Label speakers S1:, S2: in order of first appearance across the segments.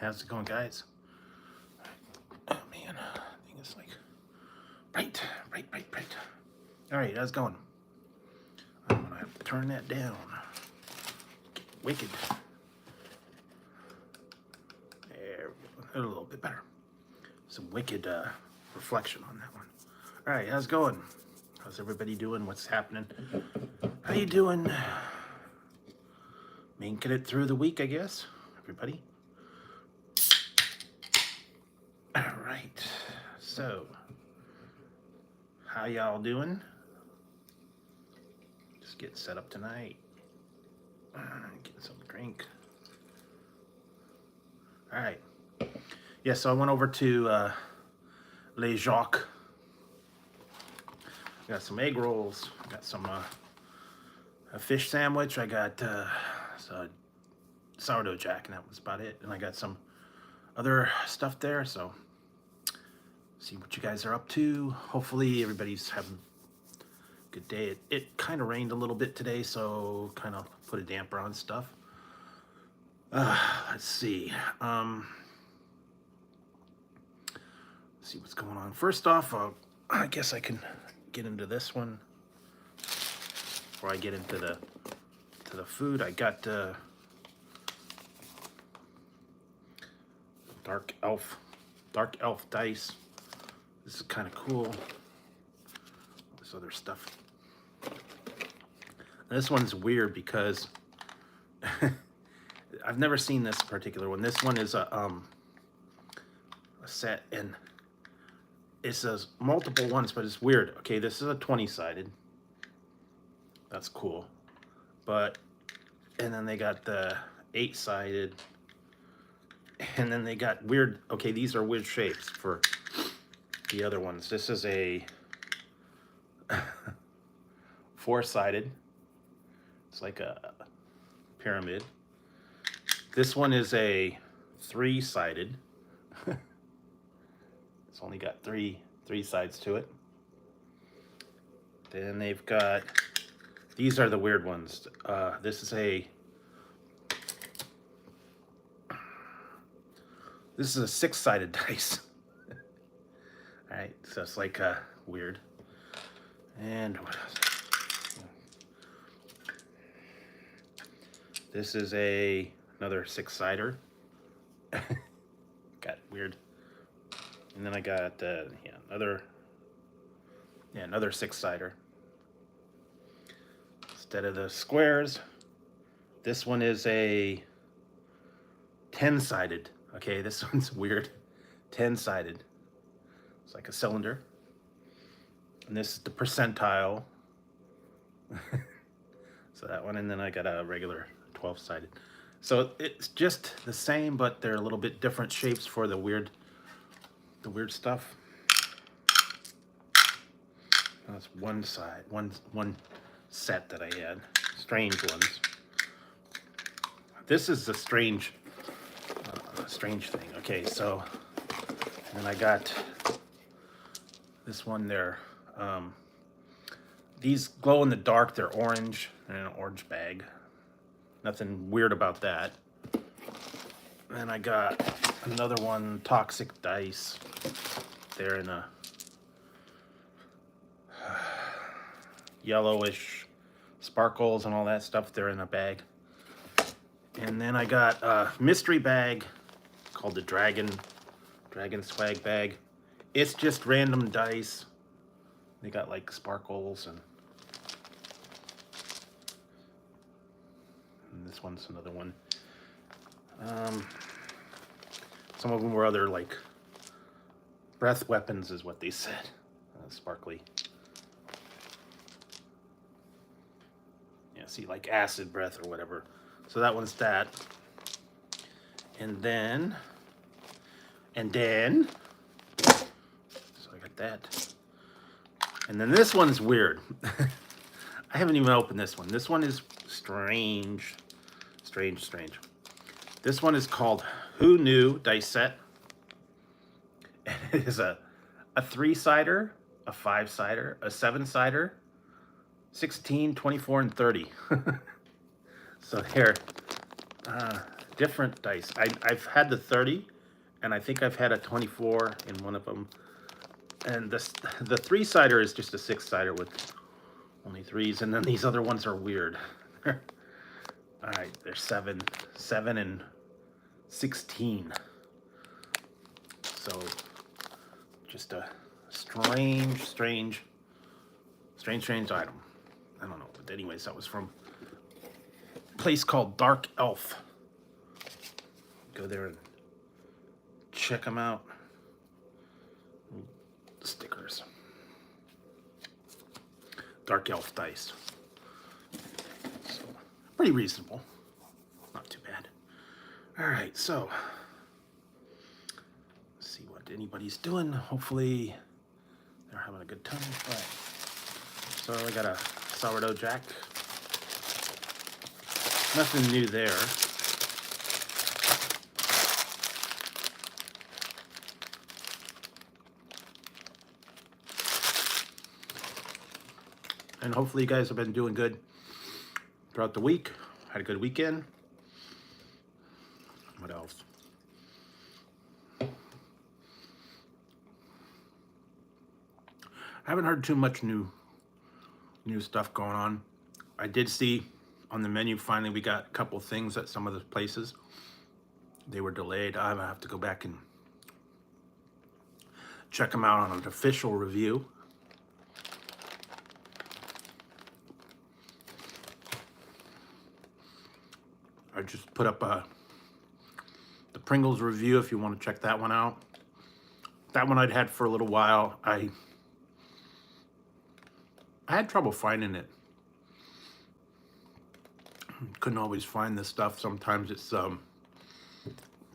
S1: How's it going, guys? Oh man, I think it's like right. All right, how's it going? I'm gonna have to turn that down. Wicked. There, a little bit better. Some wicked reflection on that one. All right, how's it going? How's everybody doing? What's happening? How you doing? Making it through the week, I guess. Everybody. All right. So, how y'all doing? Just getting set up tonight. Getting some drink. All right. Yeah, so I went over to Les Jacques. Got some egg rolls. Got some a fish sandwich. I got sourdough jack, and that was about it. And I got some other stuff there. So, see what you guys are up to. Hopefully, everybody's having a good day. It kind of rained a little bit today, so kind of put a damper on stuff. Let's see. See what's going on. First off, I guess I can get into this one before I get into the food. I got dark elf dice. This is kind of cool. This other stuff. This one's weird because I've never seen this particular one. This one is a set, and it says multiple ones, but it's weird. Okay, this is a 20-sided. That's cool. And then they got the 8-sided, and then they got weird. Okay, these are weird shapes for the other ones. This is a 4-sided. It's like a pyramid. This one is a 3-sided. It's only got three sides to it. Then they've got, these are the weird ones. This is a 6-sided dice. All right, so it's like weird. And what else? This is another 6-sider. Got weird. And then I got another 6-sider. Instead of the squares, this one is a 10-sided. Okay, this one's weird. 10-sided. It's like a cylinder. And this is the percentile. So that one, and then I got a regular 12-sided. So it's just the same, but they're a little bit different shapes for the weird stuff. That's one side, one set that I had. Strange ones. This is a strange thing. Okay, so and then I got this one there. These glow in the dark. They're orange in an orange bag. Nothing weird about that. Then I got another one, toxic dice. They're in a yellowish sparkles and all that stuff. They're in a bag. And then I got a mystery bag called the Dragon Swag Bag. It's just random dice. They got like sparkles and this one's another one. Some of them were other like breath weapons is what they said. Sparkly. Yeah, see, like acid breath or whatever. So that one's that. And then so I got that. And then this one's weird. I haven't even opened this one. This one is strange. This one is called Who Knew Dice Set. And it is a 3-sider, a 5-sider, a 7-sider, 16, 24, and 30. So here, different dice. I've had the 30, and I think I've had a 24 in one of them. And the 3-sider is just a 6-sider with only 3s, and then these other ones are weird. All right, they're 7 and 16. So just a strange item. I don't know, but anyways, that was from a place called Dark Elf. Go there and check them out. Stickers. Dark Elf dice. So, pretty reasonable. Not too bad. All right, so let's see what anybody's doing. Hopefully they're having a good time. All right. So I got a sourdough jack. Nothing new there. And hopefully you guys have been doing good throughout the week. Had a good weekend. What else? I haven't heard too much new stuff going on. I did see on the menu finally we got a couple things at some of the places. They were delayed. I have to go back and check them out on an official review. I just put up the Pringles review if you want to check that one out. That one I'd had for a little while. I had trouble finding it. Couldn't always find this stuff. Sometimes it's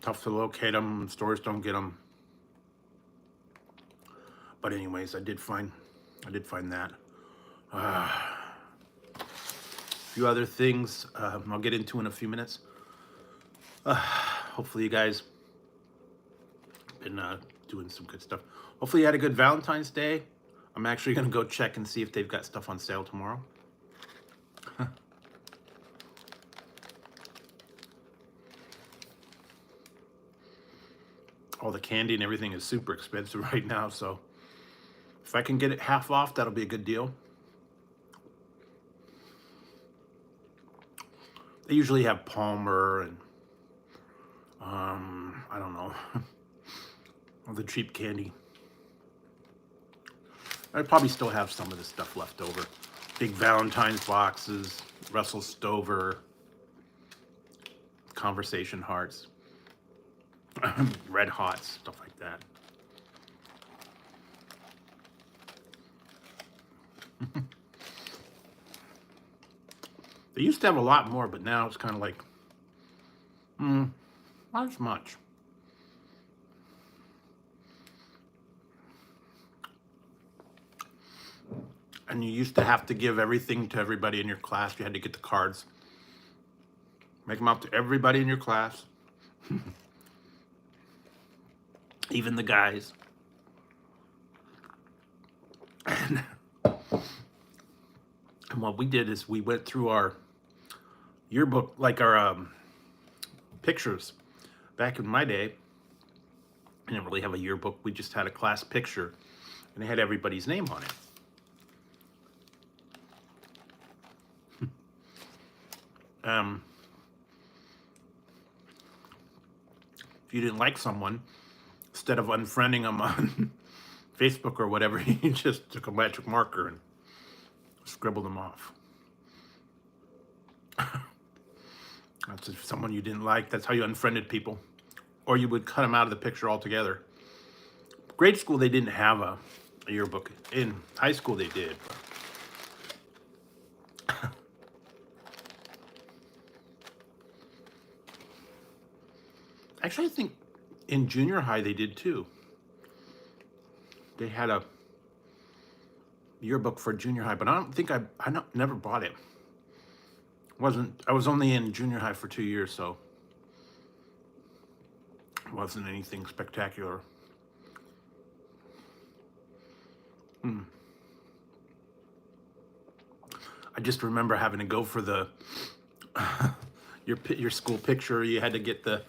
S1: tough to locate them. Stores don't get them. But anyways, I did find that. A few other things I'll get into in a few minutes. Hopefully you guys been doing some good stuff. Hopefully you had a good Valentine's Day. I'm actually going to go check and see if they've got stuff on sale tomorrow. All the candy and everything is super expensive right now, so if I can get it half off, that'll be a good deal. They usually have Palmer and I don't know, all the cheap candy. I probably still have some of this stuff left over. Big Valentine's boxes, Russell Stover, Conversation Hearts, Red Hots, stuff like that. They used to have a lot more, but now it's kind of like, not as much. And you used to have to give everything to everybody in your class. You had to get the cards, make them out to everybody in your class, even the guys. And what we did is we went through our yearbook, like our pictures. Back in my day, I didn't really have a yearbook. We just had a class picture, and it had everybody's name on it. If you didn't like someone, instead of unfriending them on Facebook or whatever, you just took a magic marker and scribbled them off. That's if someone you didn't like, that's how you unfriended people. Or you would cut them out of the picture altogether. Grade school, they didn't have a yearbook. In high school, they did. Actually, I think in junior high they did too. They had a yearbook for junior high, but I don't think I never bought it. I was only in junior high for 2 years, so it wasn't anything spectacular. I just remember having to go for the your school picture. You had to get the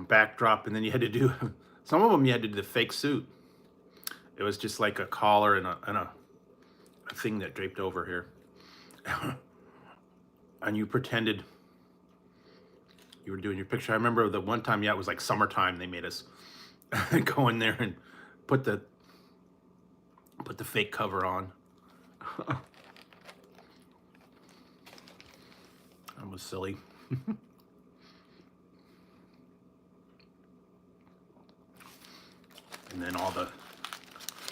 S1: backdrop, and then you had to do some of them. You had to do the fake suit. It was just like a collar and a thing that draped over here, and you pretended you were doing your picture. I remember the one time, yeah, it was like summertime. They made us go in there and put the fake cover on. That was silly. And then all the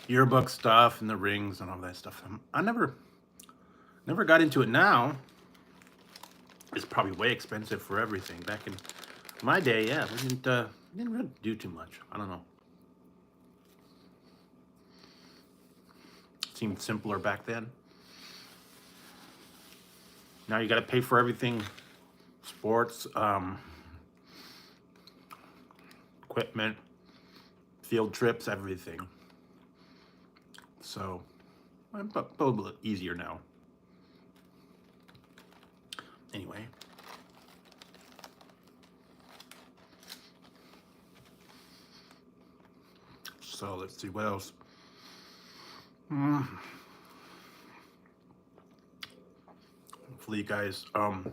S1: yearbook stuff and the rings and all that stuff. I never got into it now. It's probably way expensive for everything. Back in my day, yeah, we didn't really do too much. I don't know. It seemed simpler back then. Now you got to pay for everything, sports, equipment, field trips, everything. So, a little easier now. Anyway. So let's see what else. Hopefully you guys been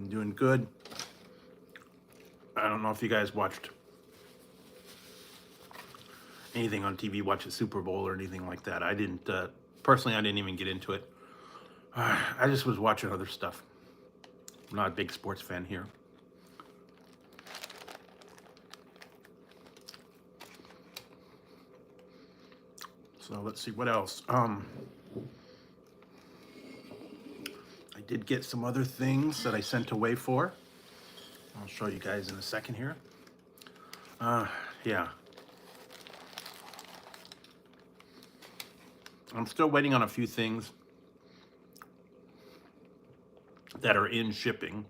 S1: doing good. I don't know if you guys watched anything on TV, watch the Super Bowl or anything like that. I didn't, personally, I didn't even get into it. I just was watching other stuff. I'm not a big sports fan here. So let's see what else. I did get some other things that I sent away for. I'll show you guys in a second here. Yeah. I'm still waiting on a few things that are in shipping.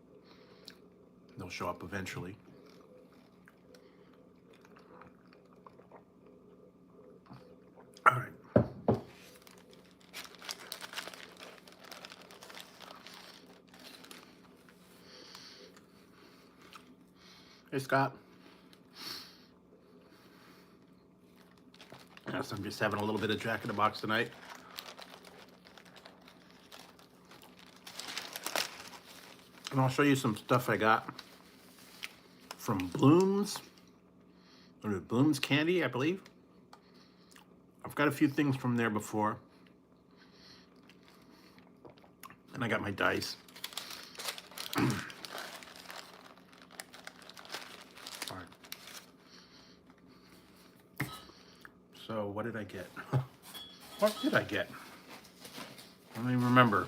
S1: They'll show up eventually. All right. Hey, Scott. Yes, I'm just having a little bit of Jack in the Box tonight. And I'll show you some stuff I got from Bloom's, or Bloom's Candy, I believe. I've got a few things from there before. And I got my dice. All right. So what did I get? What did I get? I don't even remember.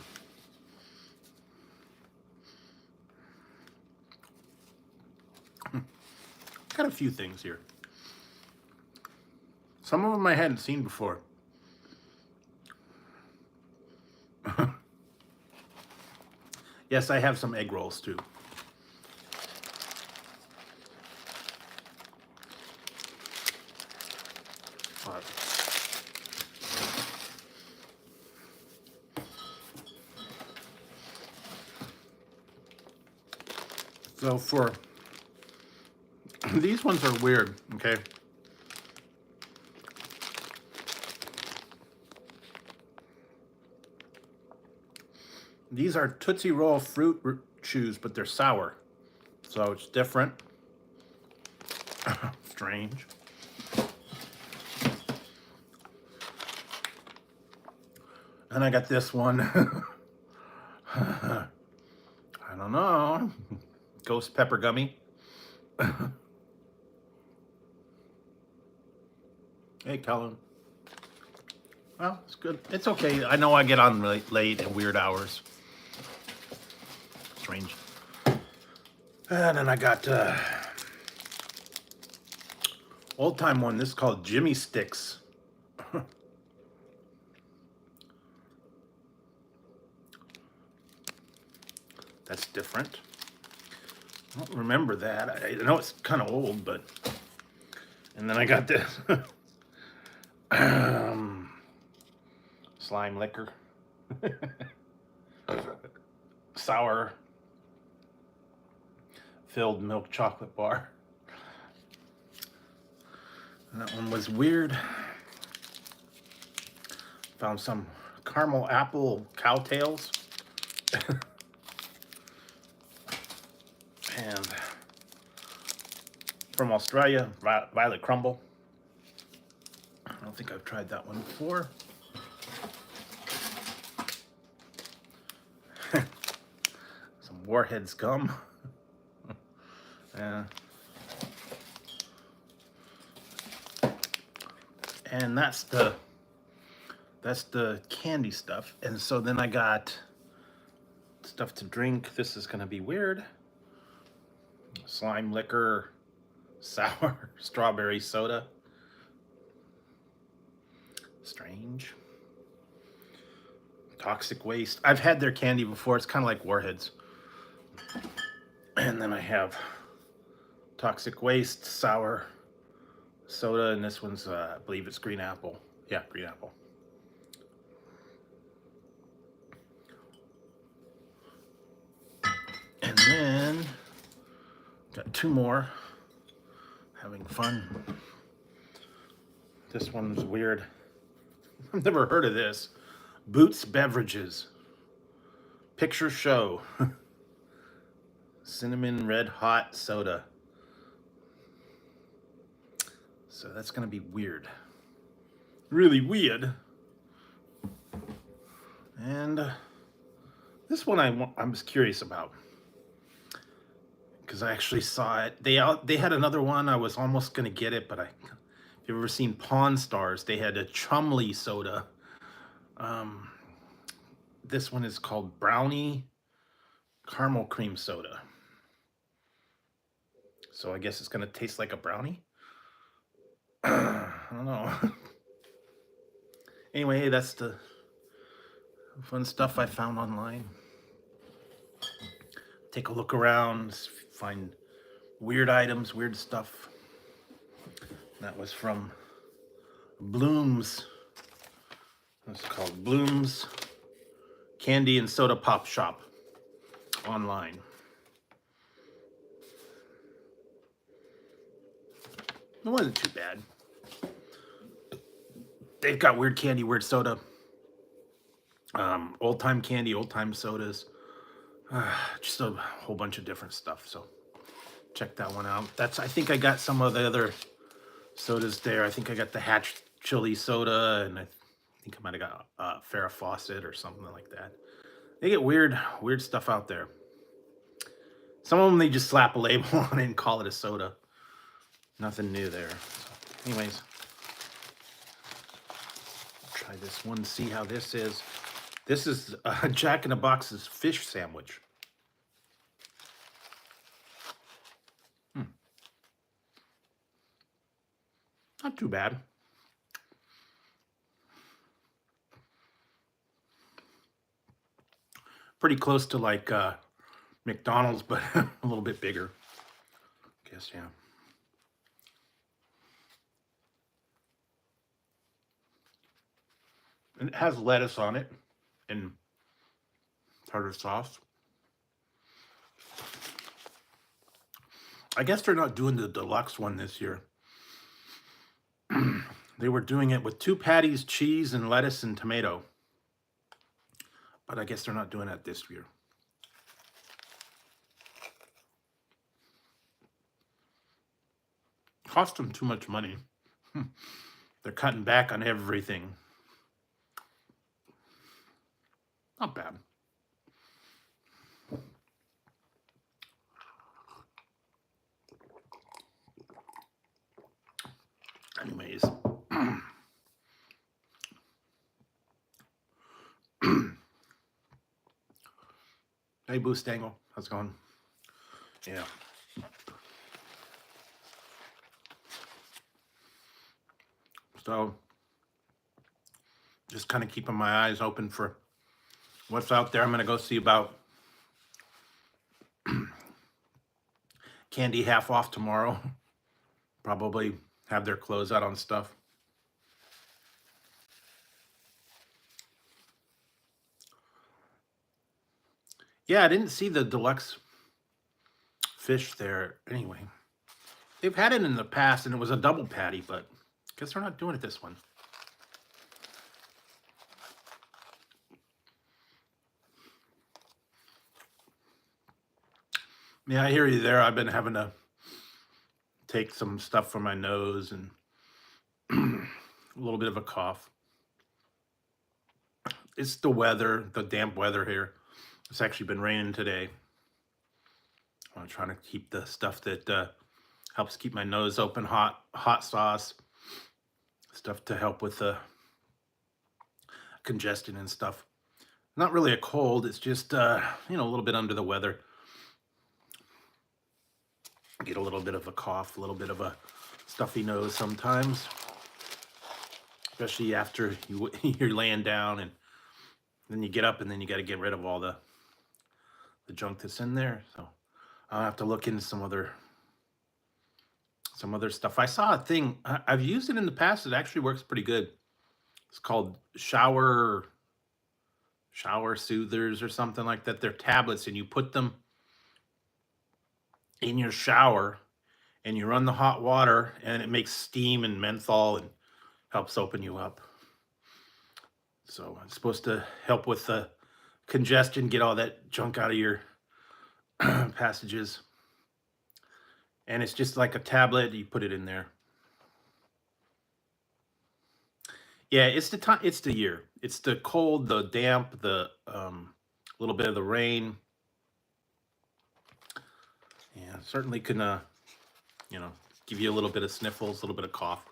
S1: Got a few things here. Some of them I hadn't seen before. Yes, I have some egg rolls too. So for these ones are weird, okay? These are Tootsie Roll fruit chews, but they're sour. So it's different. Strange. And I got this one. I don't know. Ghost pepper gummy. Hey, Colin. Well, it's good. It's okay. I know I get on late and weird hours. Strange. And then I got old time one. This is called Jimmy Sticks. That's different. I don't remember that. I know it's kind of old, but. And then I got this slime liquor. Sour filled milk chocolate bar. And that one was weird. Found some caramel apple cowtails. And from Australia, violet crumble. I don't think I've tried that one before. Some Warheads gum. And that's the candy stuff. And so then I got stuff to drink. This is gonna be weird. Slime liquor, sour strawberry soda. Strange. Toxic waste. I've had their candy before. It's kind of like Warheads. And then I have toxic waste, sour soda, and this one's, I believe it's green apple. Yeah, green apple. And then got two more. Having fun. This one's weird. I've never heard of this. Boots Beverages. Picture Show. Cinnamon Red Hot Soda. So that's going to be weird. Really weird. And this one I was curious about. Because I actually saw it. They had another one. I was almost going to get it, but if you've ever seen Pawn Stars, they had a Chumley soda. This one is called Brownie Caramel Cream Soda. So I guess it's going to taste like a brownie. I don't know. Anyway, that's the fun stuff I found online. Take a look around, find weird items, weird stuff. That was from Bloom's. It's called Bloom's Candy and Soda Pop Shop online. It wasn't too bad. They've got weird candy, weird soda. Old time candy, old time sodas. Just a whole bunch of different stuff. So check that one out. I think I got some of the other sodas there. I think I got the Hatch Chili soda, and I think I might have got Farrah Fawcett or something like that. They get weird stuff out there. Some of them, they just slap a label on it and call it a soda. Nothing new there. So anyways, try this one, see how this is. This is Jack in the Box's fish sandwich. Not too bad. Pretty close to like McDonald's, but a little bit bigger. Guess, yeah. And it has lettuce on it and tartar sauce. I guess they're not doing the deluxe one this year. They were doing it with 2 patties, cheese, and lettuce and tomato. But I guess they're not doing that this year. Cost them too much money. They're cutting back on everything. Not bad. Anyways. Hey, Boo Stangle. How's it going? Yeah. So, just kind of keeping my eyes open for what's out there. I'm going to go see about candy half off tomorrow. Probably have their closeout on stuff. Yeah, I didn't see the deluxe fish there. Anyway, they've had it in the past, and it was a double patty, but I guess they're not doing it this one. Yeah, I hear you there. I've been having to take some stuff from my nose and a little bit of a cough. It's the weather, the damp weather here. It's actually been raining today. I'm trying to keep the stuff that helps keep my nose open, hot sauce, stuff to help with the congestion and stuff. Not really a cold, it's just, a little bit under the weather. Get a little bit of a cough, a little bit of a stuffy nose sometimes, especially after you're laying down and then you get up and then you got to get rid of all the junk that's in there. So I'll have to look into some other stuff. I saw a thing, I've used it in the past. It actually works pretty good. It's called shower soothers or something like that. They're tablets, and you put them in your shower and you run the hot water, and it makes steam and menthol and helps open you up. So it's supposed to help with the congestion, get all that junk out of your passages. And it's just like a tablet. You put it in there. Yeah, it's the time. It's the year. It's the cold, the damp, the little bit of the rain. Yeah, certainly can give you a little bit of sniffles, a little bit of cough.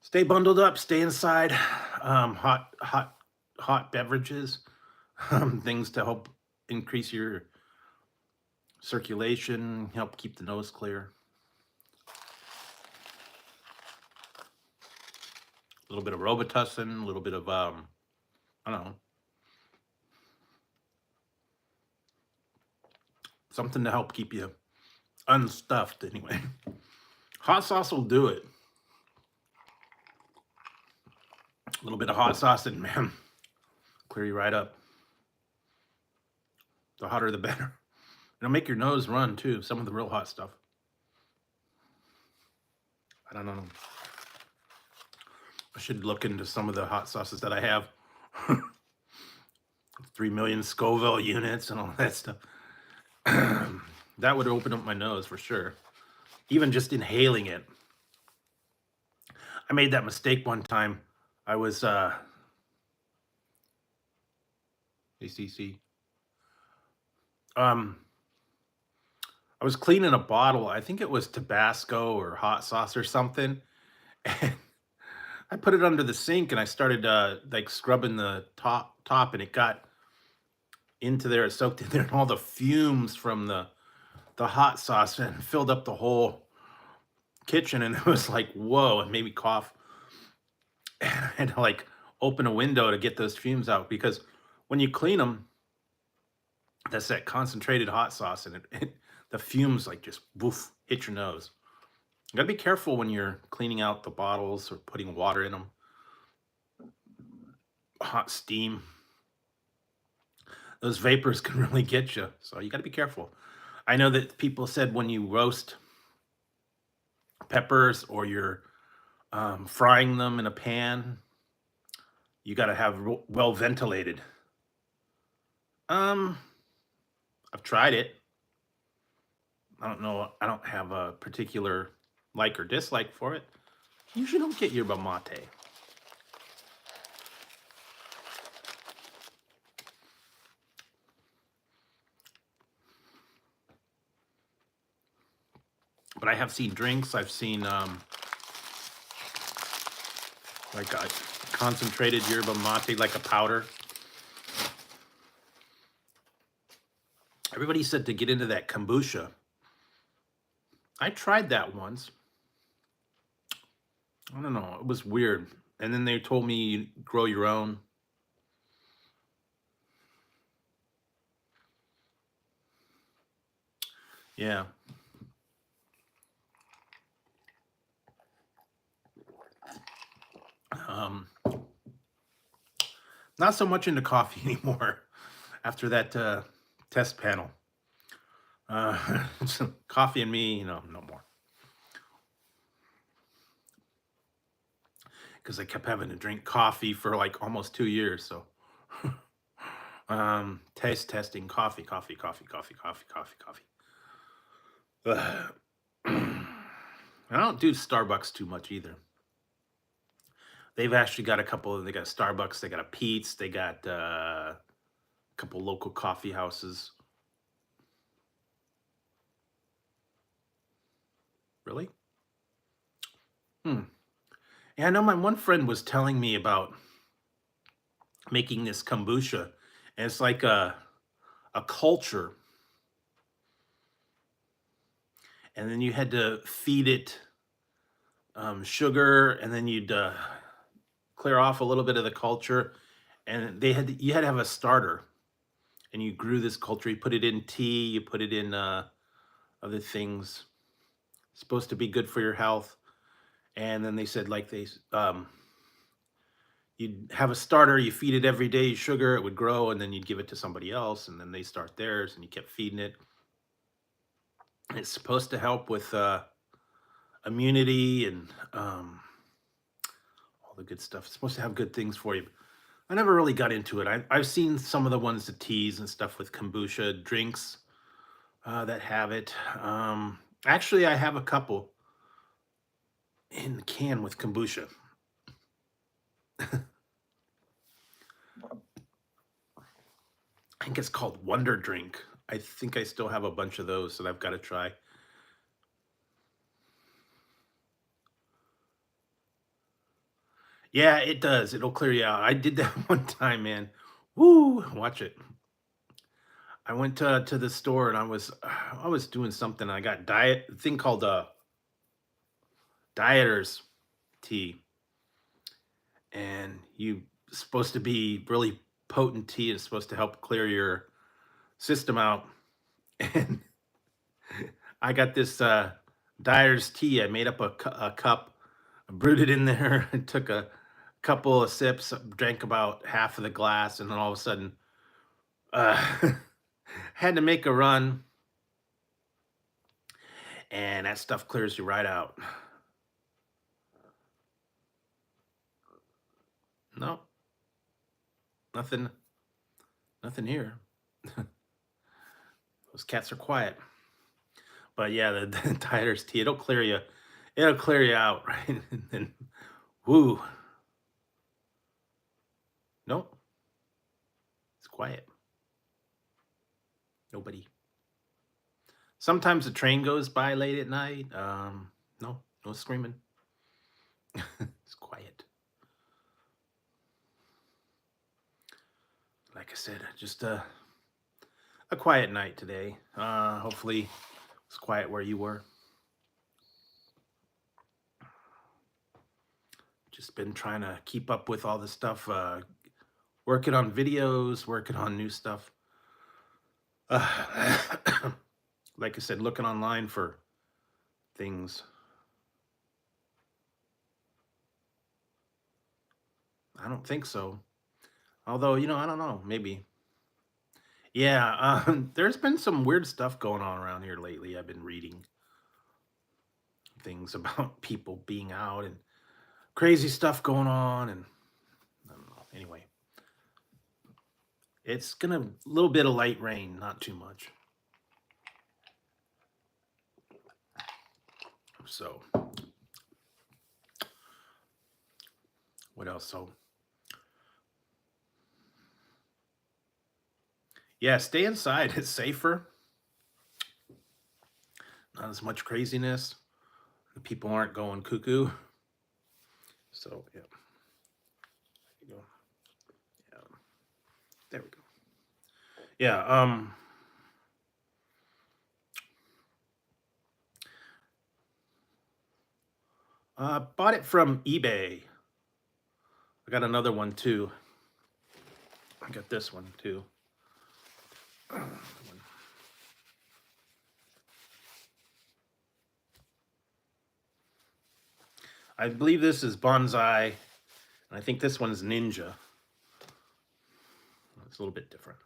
S1: Stay bundled up. Stay inside. Hot beverages, things to help increase your circulation, help keep the nose clear. A little bit of Robitussin, a little bit of I don't know, something to help keep you unstuffed. Anyway, hot sauce will do it. A little bit of hot sauce and man, clear you right up. The hotter the better. It'll make your nose run too, some of the real hot stuff. I don't know. I should look into some of the hot sauces that I have. 3 million Scoville units and all that stuff. That would open up my nose for sure. Even just inhaling it. I made that mistake one time. I was ACC. I was cleaning a bottle. I think it was Tabasco or hot sauce or something. And I put it under the sink and I started like scrubbing the top, and it got into there. It soaked in there, and all the fumes from the hot sauce and filled up the whole kitchen. And it was like, whoa, it made me cough. And I had to like open a window to get those fumes out, because when you clean them, that's that concentrated hot sauce, and the fumes like just woof hit your nose. You gotta be careful when you're cleaning out the bottles or putting water in them. Hot steam, those vapors can really get you, so you gotta be careful. I know that people said when you roast peppers or you're frying them in a pan, you gotta have well ventilated. I've tried it. I don't know. I don't have a particular like or dislike for it. You usually don't get yerba mate. But I have seen drinks. I've seen like a concentrated yerba mate, like a powder. Everybody said to get into that kombucha. I tried that once. I don't know. It was weird. And then they told me you grow your own. Yeah. Not so much into coffee anymore after that test panel. Coffee and me, no more. Because I kept having to drink coffee for like almost 2 years. So, testing coffee, coffee, coffee, coffee, coffee, coffee, coffee. Ugh. I don't do Starbucks too much either. They've actually got a couple. They got Starbucks. They got a Pete's. They got a couple local coffee houses. Really? Hmm. Yeah, I know my one friend was telling me about making this kombucha, and it's like a culture, and then you had to feed it sugar, and then you'd clear off a little bit of the culture, and you had to have a starter, and you grew this culture. You put it in tea, you put it in other things. It's supposed to be good for your health, and then they said like you'd have a starter, you feed it every day, sugar, it would grow, and then you'd give it to somebody else, and then they start theirs, and you kept feeding it. It's supposed to help with immunity and all the good stuff. It's supposed to have good things for you. I never really got into it. I've seen some of the ones, the teas and stuff with kombucha drinks that have it. Actually, I have a couple in the can with kombucha. I think it's called Wonder Drink. I think I still have a bunch of those that I've got to try. Yeah, it does. It'll clear you out. I did that one time, man. Woo! Watch it. I went to the store and I was doing something. I got thing called dieters tea, and you supposed to be really potent tea. It's supposed to help clear your system out. And I got this dyer's tea. I made up a cup, brewed it in there, and took a couple of sips, drank about half of the glass, and then all of a sudden, uh, had to make a run, and that stuff clears you right out. No, nothing, nothing here. Those cats are quiet. But yeah, the dyer's tea, it'll clear you out, right? And then, woo, nope, it's quiet. Nobody. Sometimes the train goes by late at night. No, no screaming. It's quiet. Like I said, just a quiet night today. Hopefully it's quiet where you were. Just been trying to keep up with all the stuff, working on videos, working on new stuff. Uh, like I said, looking online for things. I don't think so. Although, I don't know, maybe. Yeah, there's been some weird stuff going on around here lately. I've been reading things about people being out and crazy stuff going on, and I don't know. Anyway, it's gonna a little bit of light rain, not too much. So, what else? So, yeah, stay inside. It's safer. Not as much craziness. The people aren't going cuckoo. So, yeah. There you go. Yeah. There we go. Yeah, bought it from eBay. I got another one too. I got this one too. I believe this is Bonsai, and I think this one's Ninja. It's a little bit different.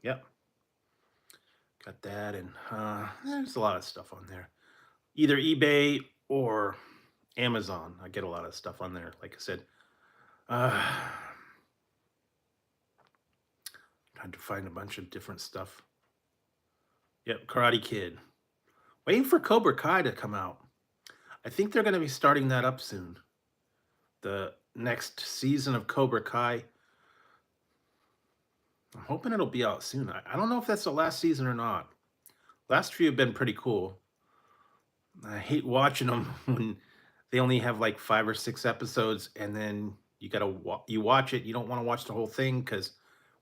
S1: Yep. Got that, and there's a lot of stuff on there. Either eBay or Amazon. I get a lot of stuff on there. Like I said, trying to find a bunch of different stuff. Yep, Karate Kid. Waiting for Cobra Kai to come out. I think they're going to be starting that up soon. The next season of Cobra Kai. I'm hoping it'll be out soon. I don't know if that's the last season or not. Last few have been pretty cool. I hate watching them when they only have like 5 or 6 episodes, and then you watch it. You don't want to watch the whole thing because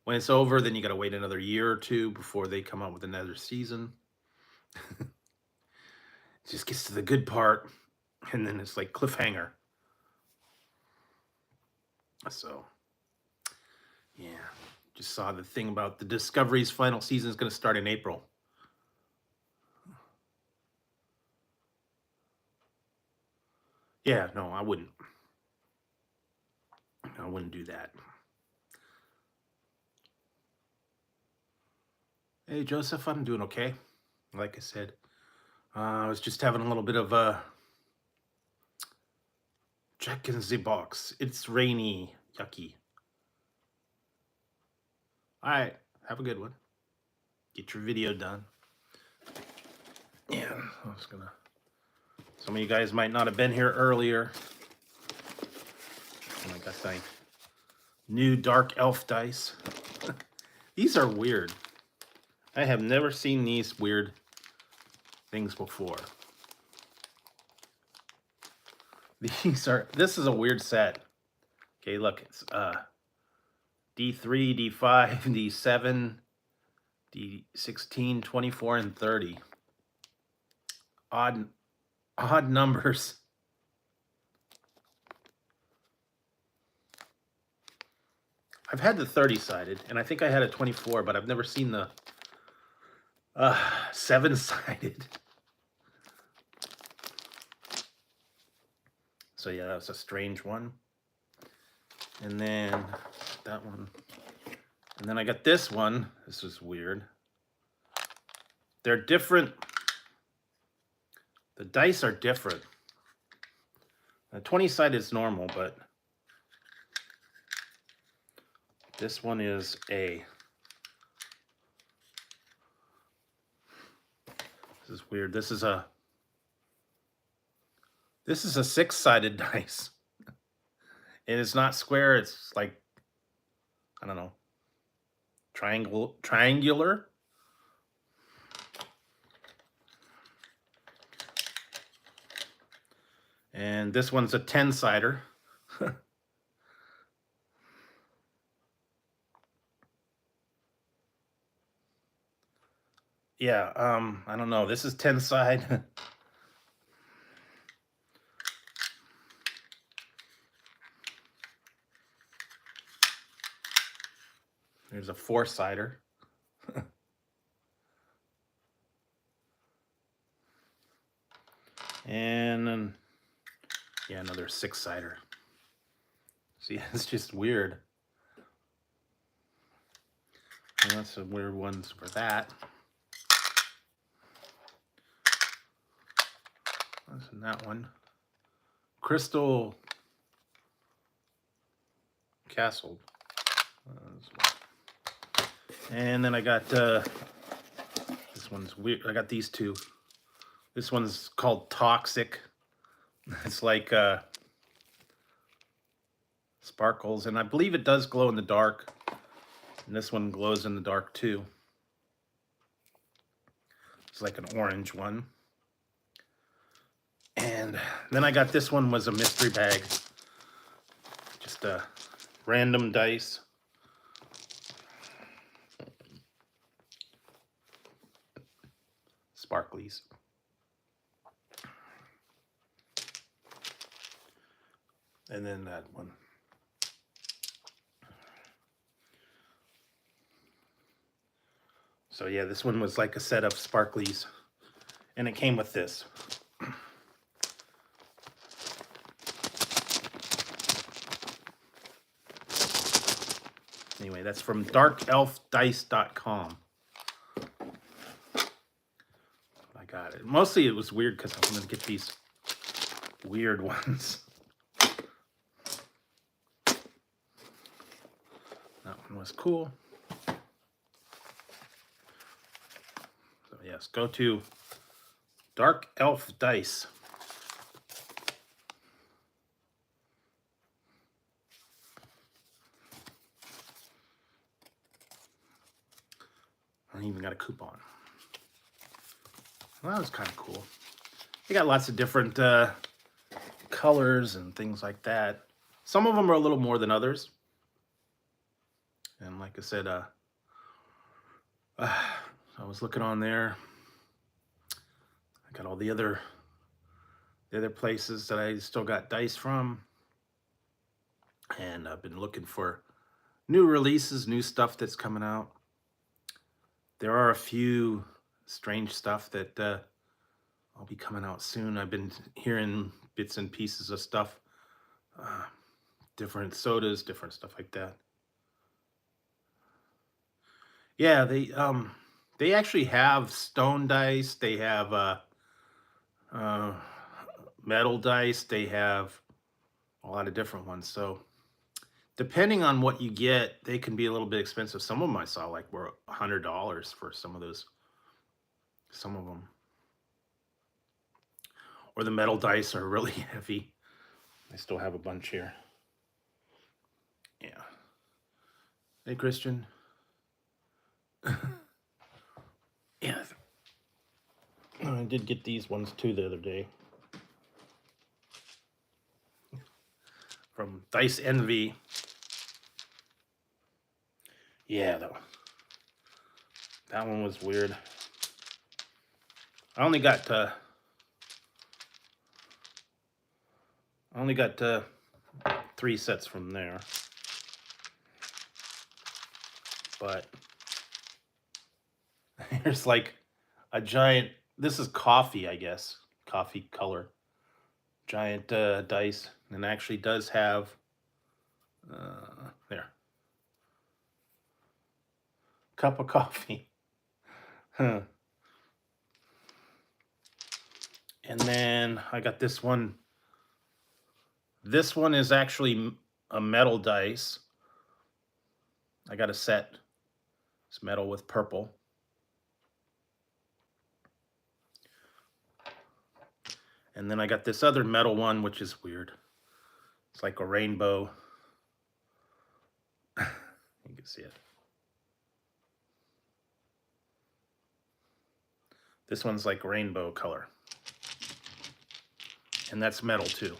S1: when it's over, then you got to wait another year or two before they come out with another season. It just gets to the good part, and then it's like cliffhanger. So, yeah, just saw the thing about the Discovery's final season is going to start in April. Yeah, no, I wouldn't. I wouldn't do that. Hey, Joseph, I'm doing okay. Like I said, I was just having a little bit of a check in the box. It's rainy, yucky. All right, have a good one. Get your video done. Yeah, I was gonna. Some of you guys might not have been here earlier. I got the new Dark Elf dice. These are weird. I have never seen these weird things before. This is a weird set. Okay, look, it's D3, D5, D7, D16, 24, and 30. Odd numbers. I've had the 30-sided, and I think I had a 24, but I've never seen the 7-sided. So yeah, that's a strange one. And then that one. And then I got this one. This is weird. They're different. The dice are different. The 20-sided is normal, but this one is a... This is weird. This is a 6-sided dice. And it's not square. It's like, I don't know, triangular. And this one's a 10-sider. Yeah, I don't know. This is 10-side. There's a 4-sider. And then, yeah, another 6-sider. See, it's just weird. And that's some weird ones for that. That's in that one. Crystal Castle. And then I got this one's weird. I got these two. This one's called Toxic. It's like sparkles, and I believe it does glow in the dark. And this one glows in the dark too. It's like an orange one. And then I got this one, was a mystery bag. Just a random dice. Sparklies. And then that one. So yeah, this one was like a set of sparklies, and it came with this. Anyway, that's from darkelfdice.com. got it. Mostly it was weird because I wanted to get these weird ones. That one was cool. So yes, go to Dark Elf Dice. I even got a coupon. Well, that was kind of cool. They got lots of different colors and things like that. Some of them are a little more than others. And like I said, I was looking on there. I got all the other places that I still got dice from. And I've been looking for new releases, new stuff that's coming out. There are a few strange stuff that I'll be coming out soon. I've been hearing bits and pieces of stuff, different sodas, different stuff like that. Yeah, they actually have stone dice. They have metal dice. They have a lot of different ones. So depending on what you get, they can be a little bit expensive. Some of them I saw like were $100 for some of those. Some of them. Or the metal dice are really heavy. I still have a bunch here. Yeah. Hey, Christian. Yeah. I did get these ones too the other day. From Dice Envy. Yeah, that one was weird. I only got 3 sets from there. But here's like a giant, this is coffee, I guess. Coffee color. Giant dice. And actually does have, there. Cup of coffee. Huh. And then I got this one. This one is actually a metal dice. I got a set. It's metal with purple. And then I got this other metal one, which is weird. It's like a rainbow. You can see it. This one's like rainbow color. And that's metal too.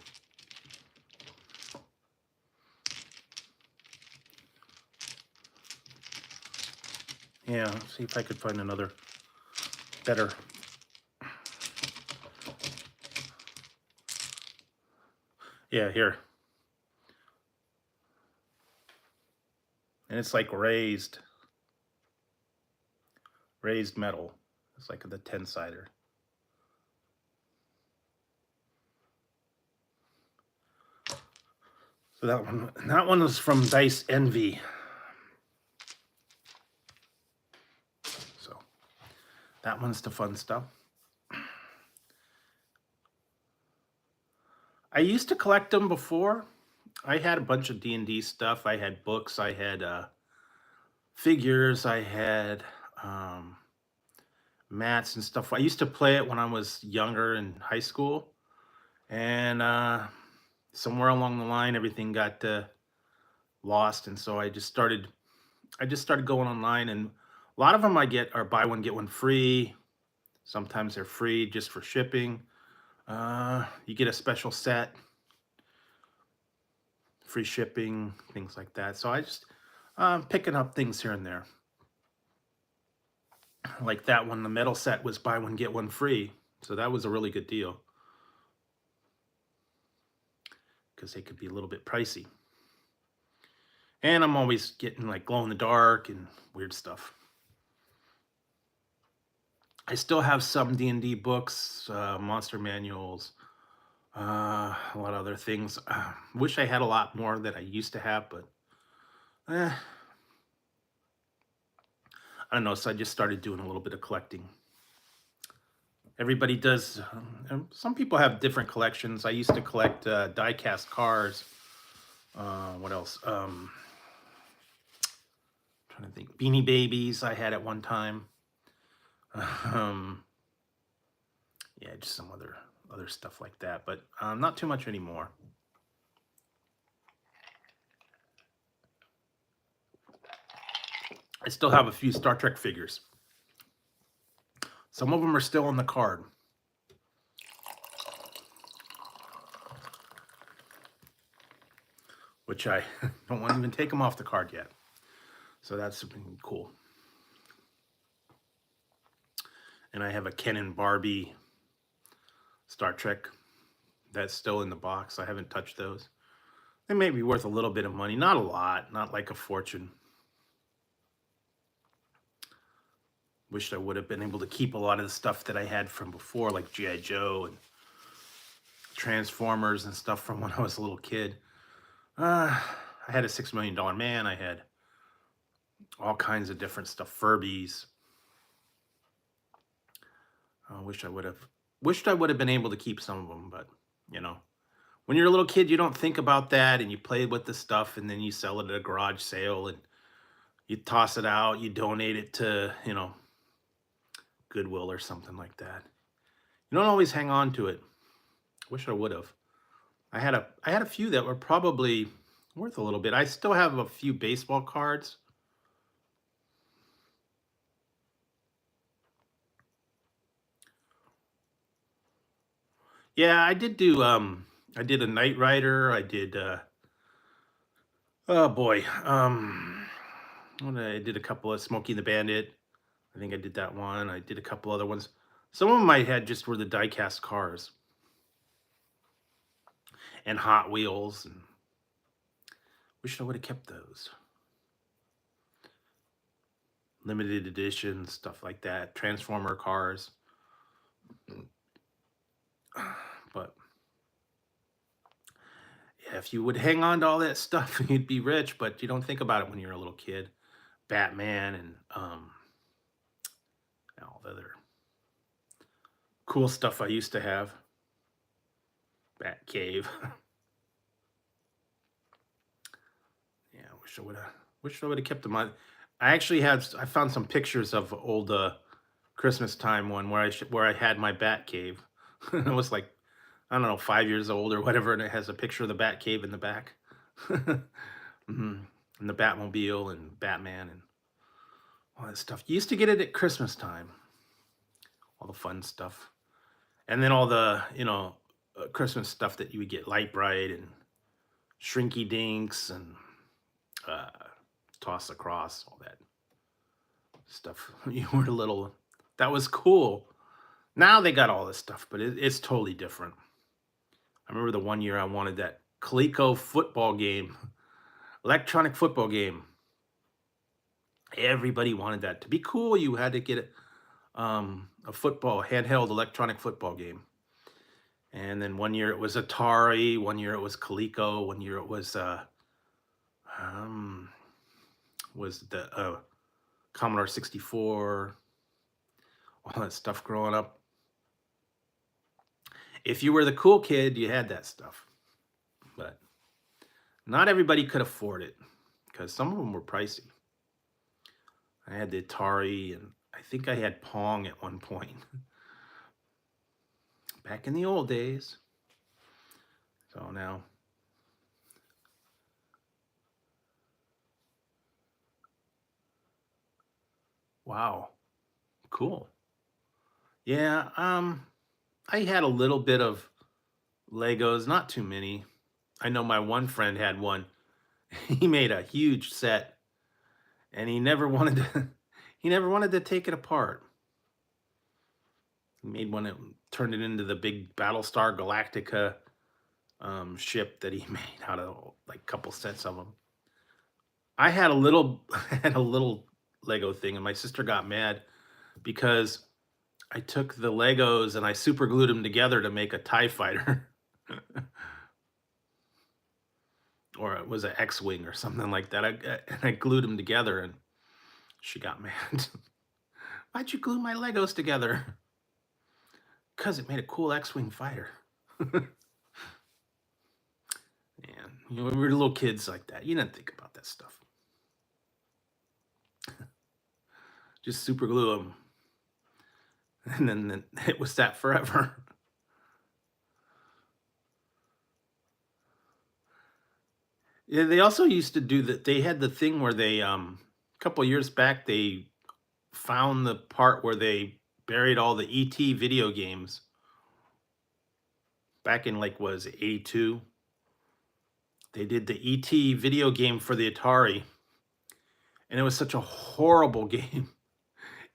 S1: Yeah, let's see if I could find another better. Yeah, here. And it's like raised metal. It's like the 10-sider. So that one was from Dice Envy. So that one's the fun stuff. I used to collect them before. I had a bunch of D&D stuff. I had books. I had figures. I had mats and stuff. I used to play it when I was younger in high school. And somewhere along the line, everything got lost. And so I just started going online. And a lot of them I get are buy one, get one free. Sometimes they're free just for shipping. You get a special set, free shipping, things like that. So I just picking up things here and there. Like that one, the metal set was buy one, get one free. So that was a really good deal. Because they could be a little bit pricey. And I'm always getting like glow in the dark and weird stuff. I still have some D&D books, monster manuals, a lot of other things. Wish I had a lot more that I used to have, but I don't know. So I just started doing a little bit of collecting. Everybody does. Some people have different collections. I used to collect die-cast cars. What else? Trying to think. Beanie Babies I had at one time. Um, yeah, just some other stuff like that, but not too much anymore. I still have a few Star Trek figures. Some of them are still on the card. Which I don't want to even take them off the card yet. So that's been cool. And I have a Ken and Barbie Star Trek that's still in the box. I haven't touched those. They may be worth a little bit of money. Not a lot. Not like a fortune. Wished I would have been able to keep a lot of the stuff that I had from before, like G.I. Joe and Transformers and stuff from when I was a little kid. I had a $6 Million Man. I had all kinds of different stuff. Furbies. I wished I would have been able to keep some of them, but you know, when you're a little kid, you don't think about that, and you play with the stuff, and then you sell it at a garage sale, and you toss it out, you donate it to, Goodwill or something like that. You don't always hang on to it. Wish I would have. I had a few that were probably worth a little bit. I still have a few baseball cards. Yeah, I did do I did a Knight Rider. I did oh boy. I did a couple of Smokey the Bandit. I think I did that one. I did a couple other ones. Some of them I had just were the die-cast cars and Hot Wheels, and wish I would have kept those. Limited edition stuff like that, Transformer cars. But yeah, if you would hang on to all that stuff, you'd be rich. But you don't think about it when you're a little kid. Batman and all the other cool stuff I used to have. Bat Cave. Yeah, wish I would have kept them on. I found some pictures of old Christmas time one where I had my Bat Cave. It was like, I don't know, 5 years old or whatever, and it has a picture of the Bat Cave in the back. And the Batmobile and Batman and all that stuff. You used to get it at Christmas time. All the fun stuff. And then all the, Christmas stuff that you would get, Light Bright and Shrinky Dinks and Toss Across, all that stuff. You were little. That was cool. Now they got all this stuff, but it's totally different. I remember the one year I wanted that Coleco football game, electronic football game. Everybody wanted that. To be cool, you had to get a handheld electronic football game. And then one year it was Atari, one year it was Coleco, one year it was the Commodore 64, all that stuff growing up. If you were the cool kid, you had that stuff. But not everybody could afford it because some of them were pricey. I had the Atari, and I think I had Pong at one point. Back in the old days. So now. Wow. Cool. Yeah, I had a little bit of Legos, not too many. I know my one friend had one. He made a huge set, and he never wanted to he never wanted to take it apart. He made one that turned it into the big Battlestar Galactica ship that he made out of like a couple sets of them. I had a little had a little Lego thing, and my sister got mad because I took the Legos and I super glued them together to make a TIE fighter. Or it was an X-Wing or something like that. I glued them together, and she got mad. Why'd you glue my Legos together? because it made a cool X-Wing fighter. And we were little kids like that. You didn't think about that stuff. Just super glue them. And then it was that forever. Yeah, they also used to do that. They had the thing where they, a couple years back, they found the part where they buried all the ET video games back in like was 82. They did the ET video game for the Atari, and it was such a horrible game.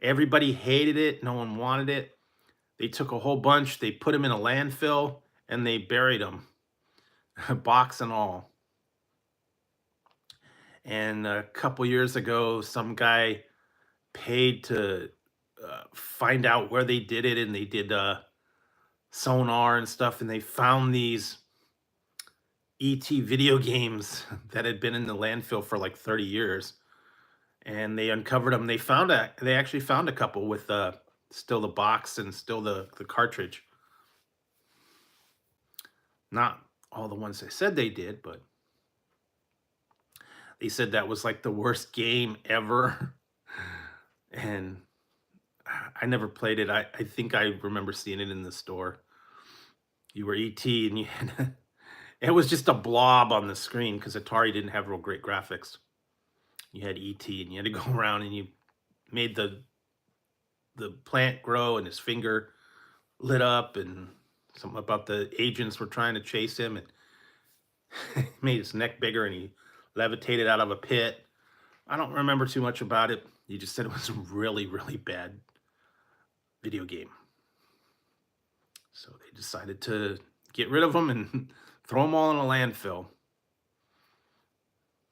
S1: Everybody hated it. No one wanted it. They took a whole bunch. They put them in a landfill and they buried them, box and all. And a couple years ago, some guy paid to find out where they did it, and they did sonar and stuff, and they found these ET video games that had been in the landfill for like 30 years, and they uncovered them. They actually found a couple with still the box and still the cartridge. Not all the ones they said they did, but they said that was like the worst game ever. And I never played it. I think I remember seeing it in the store. You were ET and you had it was just a blob on the screen because Atari didn't have real great graphics. You had ET and you had to go around and you made the plant grow and his finger lit up, and something about the agents were trying to chase him, and made his neck bigger, and he levitated out of a pit. I don't remember too much about it. You just said it was a really, really bad video game. So they decided to get rid of them and throw them all in a landfill.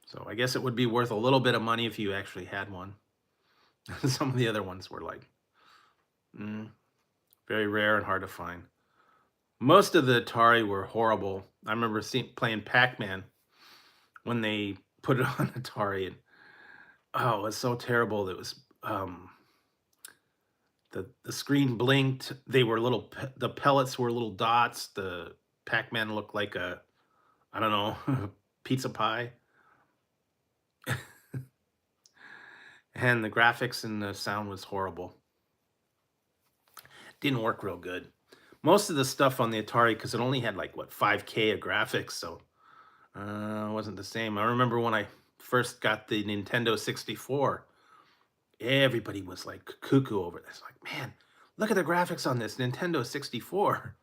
S1: So I guess it would be worth a little bit of money if you actually had one. Some of the other ones were like very rare and hard to find. Most of the Atari were horrible. I remember playing Pac-Man when they put it on Atari, and oh, it was so terrible. It was the screen blinked. They were the pellets were little dots. The Pac-Man looked like a, I don't know, pizza pie. And the graphics and the sound was horrible. Didn't work real good. Most of the stuff on the Atari, because it only had like, what, 5K of graphics, so it wasn't the same. I remember when I first got the Nintendo 64, everybody was like cuckoo over this. Like, man, look at the graphics on this Nintendo 64.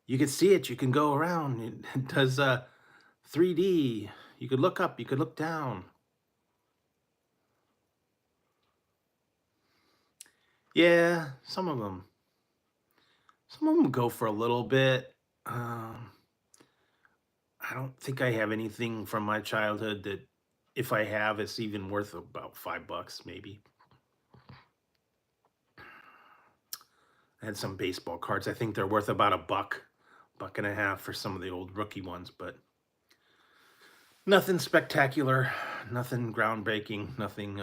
S1: You can see it. You can go around. It does 3D. You could look up. You could look down. Yeah, some of them. Some of them go for a little bit. I don't think I have anything from my childhood that, if I have, it's even worth about $5, maybe. I had some baseball cards. I think they're worth about $1.50 for some of the old rookie ones, but nothing spectacular, nothing groundbreaking, nothing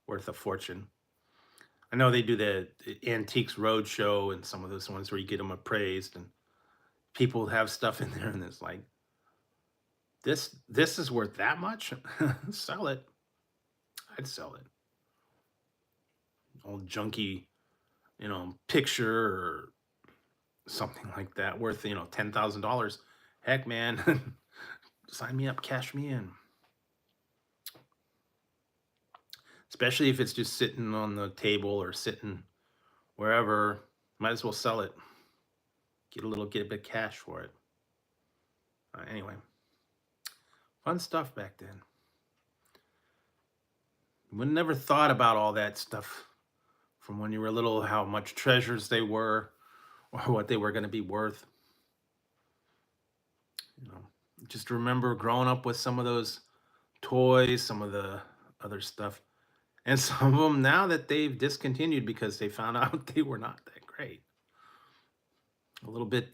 S1: worth a fortune. I know they do the Antiques Roadshow and some of those ones where you get them appraised, and people have stuff in there, and it's like, this is worth that much? Sell it. I'd sell it. Old junky, picture or something like that worth, $10,000. Heck, man, sign me up, cash me in. Especially if it's just sitting on the table or sitting wherever, might as well sell it. Get a bit of cash for it. Anyway, fun stuff back then. We never thought about all that stuff from when you were little, how much treasures they were or what they were going to be worth. Just remember growing up with some of those toys, some of the other stuff. And some of them now that they've discontinued because they found out they were not that great. A little bit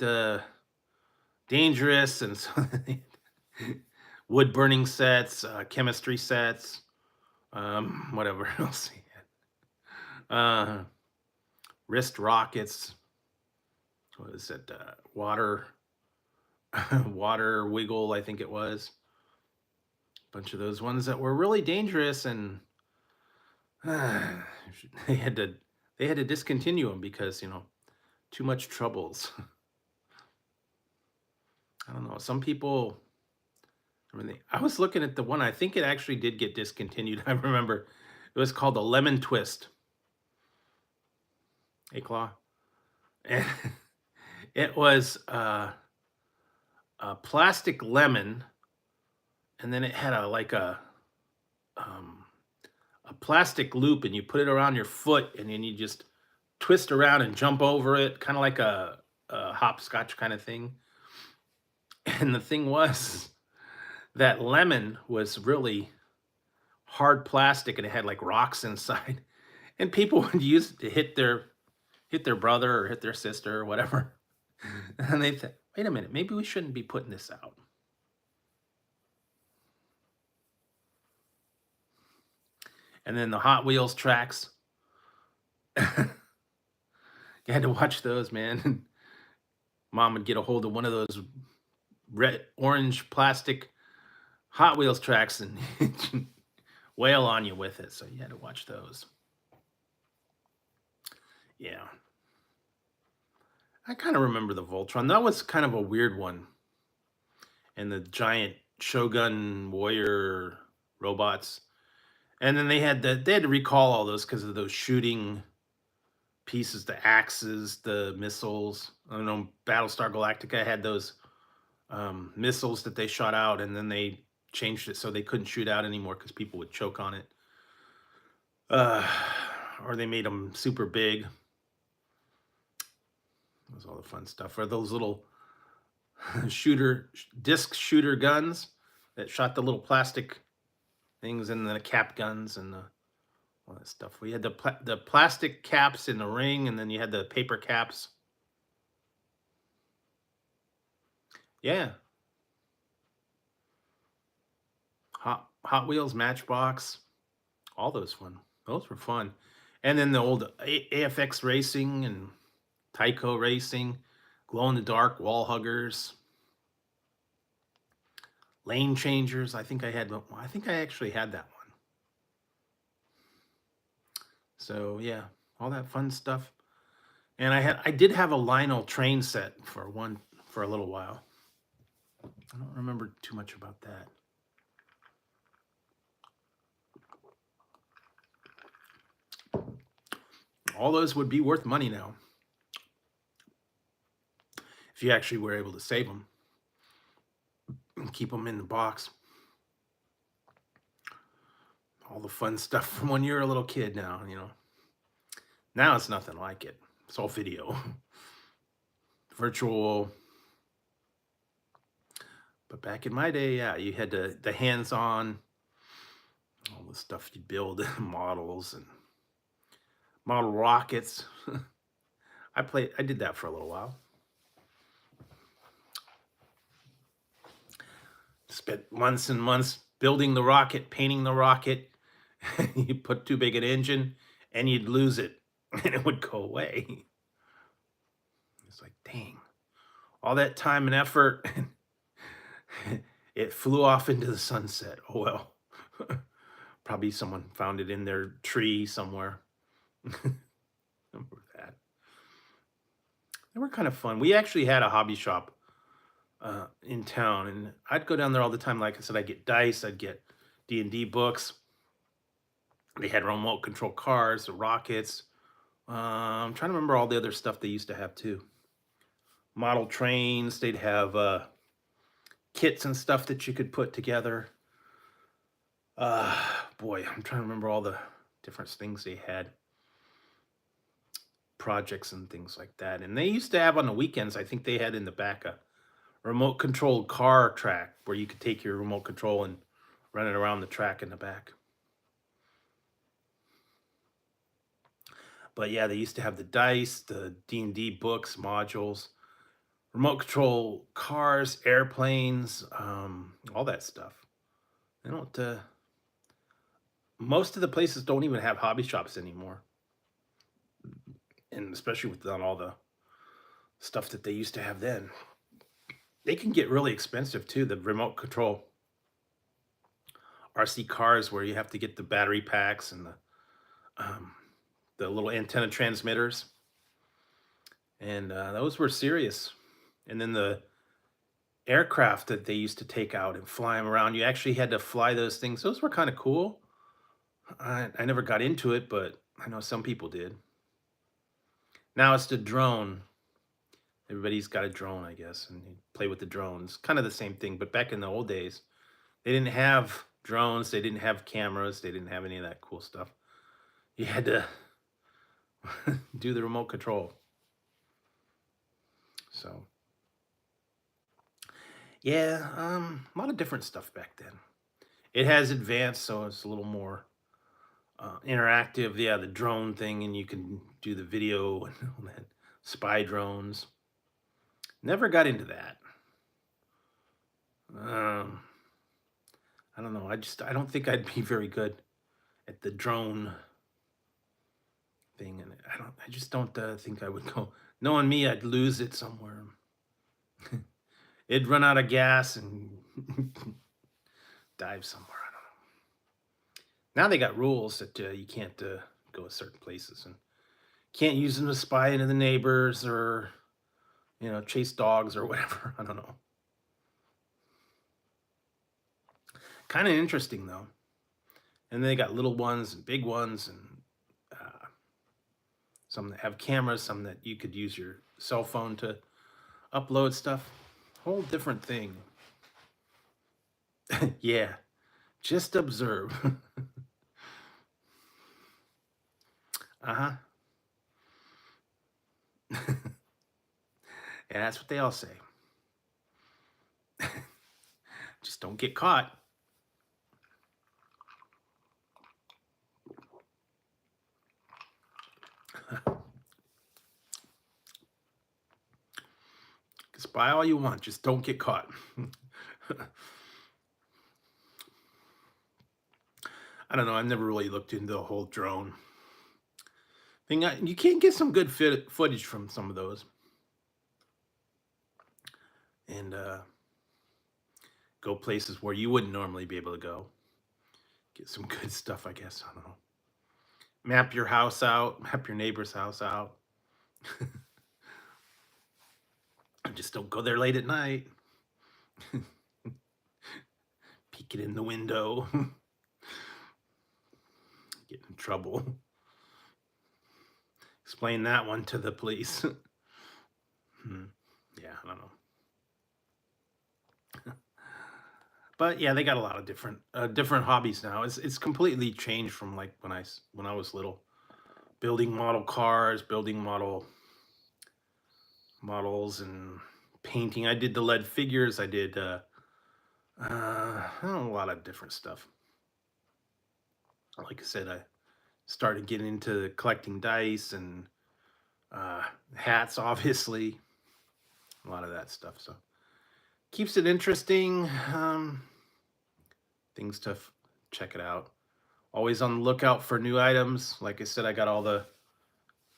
S1: dangerous, and so wood burning sets, chemistry sets, whatever else. wrist rockets. What is it? Water, water wiggle, I think it was. A bunch of those ones that were really dangerous, and they had to they had to discontinue them because too much troubles. I don't know. Some people. I was looking at the one. I think it actually did get discontinued. I remember it was called the lemon twist. Hey, Claw. And it was a plastic lemon, and then it had um, a plastic loop, and you put it around your foot, and then you just twist around and jump over it, kind of like a hopscotch kind of thing. And the thing was, that lemon was really hard plastic, and it had like rocks inside, and people would use it to hit their brother or hit their sister or whatever. And they thought, wait a minute, maybe we shouldn't be putting this out. And then the Hot Wheels tracks. You had to watch those, man. Mom would get a hold of one of those orange plastic Hot Wheels tracks and wail on you with it. So you had to watch those. Yeah. I kind of remember the Voltron. That was kind of a weird one. And the giant Shogun warrior robots. And then they had to recall all those because of those shooting pieces, the axes, the missiles. I don't know, Battlestar Galactica had those missiles that they shot out, and then they changed it so they couldn't shoot out anymore because people would choke on it. Or they made them super big. That was all the fun stuff. Or those little disc shooter guns that shot the little plastic things, and the cap guns and all that stuff. We had the plastic caps in the ring, and then you had the paper caps. Yeah. Hot Wheels, Matchbox, all those fun. Those were fun. And then the old AFX racing and Tyco racing, glow in the dark wall huggers, lane changers. I think I actually had that one. So yeah, all that fun stuff. And I did have a Lionel train set for a little while. I don't remember too much about that. All those would be worth money now if you actually were able to save them and keep them in the box. All the fun stuff from when you were a little kid now, Now it's nothing like it. It's all video. Virtual. But back in my day, yeah, you had the hands-on, all the stuff you build, models and model rockets. I did that for a little while. Spent months and months building the rocket, painting the rocket. You put too big an engine and you'd lose it and it would go away. It's like, dang, all that time and effort, it flew off into the sunset. Oh well. Probably someone found it in their tree somewhere. Remember that. They were kind of fun. We actually had a hobby shop in town, and I'd go down there all the time. Like I said, I'd get dice, I'd get D&D books. They had remote control cars, the rockets. I'm trying to remember all the other stuff they used to have too. Model trains. They'd have kits and stuff that you could put together. Boy, I'm trying to remember all the different things they had. Projects and things like that. And they used to have on the weekends, I think they had in the back a remote controlled car track where you could take your remote control and run it around the track in the back. But yeah, they used to have the dice, the D&D books, modules, remote control cars, airplanes, all that stuff. They don't. Most of the places don't even have hobby shops anymore. and especially with all the stuff that they used to have then. They can get really expensive too, the remote control RC cars where you have to get the battery packs and um, the little antenna transmitters. And those were serious. And then the aircraft that they used to take out and fly them around, you actually had to fly those things. Those were kind of cool. I never got into it, but I know some people did. Now it's the drone. Everybody's got a drone, I guess, and you play with the drones. Kind of the same thing, but back in the old days, they didn't have drones, they didn't have cameras, they didn't have any of that cool stuff. You had to do the remote control. So, yeah, a lot of different stuff back then. It has advanced, so it's a little more interactive. Yeah, the drone thing, and you can do the video and all that. Spy drones. Never got into that. I don't know. I don't think I'd be very good at the drone thing, and I just don't think I would go. Knowing me, I'd lose it somewhere. It'd run out of gas and dive somewhere. I don't know. Now they got rules that you can't go to certain places and can't use them to spy into the neighbors or chase dogs or whatever. I don't know. Kind of interesting though. And they got little ones and big ones, and some that have cameras, some that you could use your cell phone to upload stuff. Whole different thing. Yeah, just observe. Uh-huh. Yeah, that's what they all say. Just don't get caught. Spy all you want, just don't get caught. I don't know. I've never really looked into the whole drone thing. You can get some good footage from some of those, and go places where you wouldn't normally be able to go. Get some good stuff, I guess. I don't know. Map your house out. Map your neighbor's house out. Just don't go there late at night. Peeking in the window. Get in trouble. Explain that one to the police. Yeah, I don't know. But yeah, they got a lot of different hobbies now. It's completely changed from like when I was little. Building model cars, building models, and painting. I did the lead figures. I did a lot of different stuff. Like I said, I started getting into collecting dice and hats, obviously. A lot of that stuff. So keeps it interesting. Things to check it out. Always on the lookout for new items. Like I said, I got all the